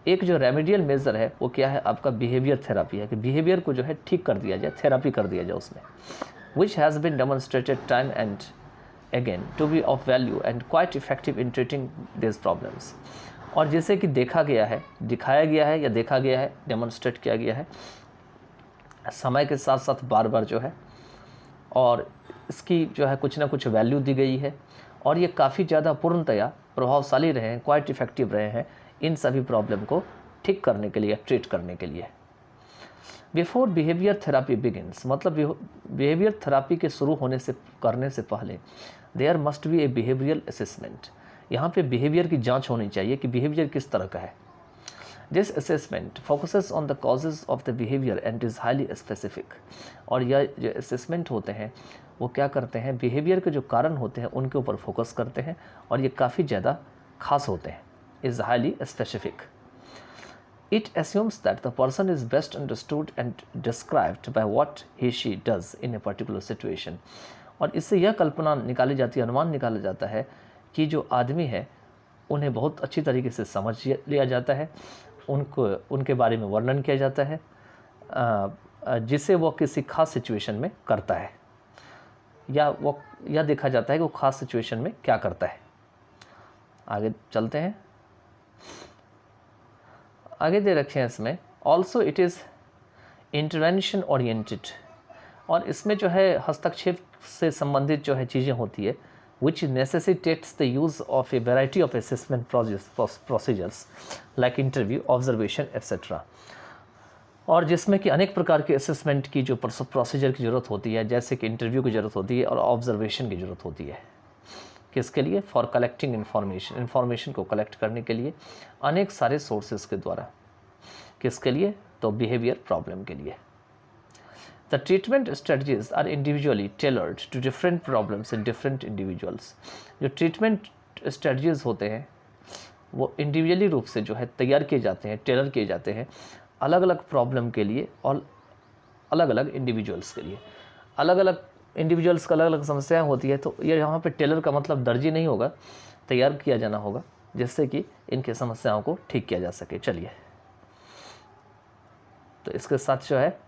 Speaker 2: एक जो रेमेडियल मेजर है वो क्या है, आपका बिहेवियर थेरापी है, कि बिहेवियर को जो है ठीक कर दिया जाए, थेरापी कर दिया जाए उसमें, which has been demonstrated time and again to be of value and quite effective in treating this problems, और जैसे कि देखा गया है, दिखाया गया है या देखा गया है, डेमोन्स्ट्रेट किया गया है समय के साथ साथ बार बार जो है, और इसकी जो है कुछ ना कुछ वैल्यू दी गई है, और ये काफ़ी ज़्यादा पूर्णतया प्रभावशाली रहे हैं, क्वाइट इफेक्टिव रहे हैं इन सभी प्रॉब्लम को ठीक करने के लिए, ट्रीट करने के लिए। बिफोर बिहेवियर थेरापी बिगिनस, मतलब बिहेवियर थेरापी के शुरू करने से पहले there must be a behavioural assessment. यहाँ पे बिहेवियर की जांच होनी चाहिए कि बिहेवियर किस तरह का है। This assessment focuses on the causes of the behaviour and is highly specific, और यह जो असेसमेंट होते हैं वो क्या करते हैं, बिहेवियर के जो कारण होते हैं उनके ऊपर फोकस करते हैं, और ये काफ़ी ज़्यादा खास होते हैं, is highly specific. It assumes that the person is best understood and described by what he she does in a particular situation, और इससे यह कल्पना निकाली जाती है, अनुमान निकाला जाता है कि जो आदमी है उन्हें बहुत अच्छी तरीके से समझ लिया जाता है, उनके बारे में वर्णन किया जाता है जिसे वो किसी खास सिचुएशन में करता है, या देखा जाता है कि वो खास सिचुएशन में क्या करता है। आगे चलते हैं, आगे दे रखे हैं इसमें, also it is intervention oriented, और इसमें जो है हस्तक्षेप से संबंधित जो है चीज़ें होती है, which necessitates the use of a variety of assessment procedures like interview, observation, etc. और जिसमें कि अनेक प्रकार के असेसमेंट की जो प्रोसीजर की ज़रूरत होती है, जैसे कि इंटरव्यू की ज़रूरत होती है और ऑब्जर्वेशन की ज़रूरत होती है। किसके लिए? फॉर कलेक्टिंग इन्फॉर्मेशन को कलेक्ट करने के लिए अनेक सारे सोर्सेज के द्वारा। किसके लिए? तो बिहेवियर प्रॉब्लम के लिए। The treatment strategies are individually tailored to different problems in different individuals. जो ट्रीटमेंट स्ट्रेटजीज होते हैं वो इंडिविजुअली रूप से जो है तैयार किए जाते हैं, टेलर किए जाते हैं अलग अलग प्रॉब्लम के लिए और अलग अलग इंडिविजुअल्स के लिए। अलग अलग इंडिविजुअल्स का अलग अलग समस्याएं होती है, तो ये यहाँ पे टेलर का मतलब दर्जी नहीं होगा, तैयार किया जाना होगा जिससे कि इनके समस्याओं को ठीक किया जा सके। चलिए, तो इसके साथ जो है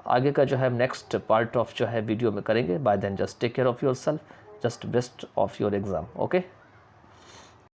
Speaker 2: आगे का जो है नेक्स्ट पार्ट ऑफ जो है वीडियो में करेंगे। Bye then just take care of yourself, just best of your exam. Okay.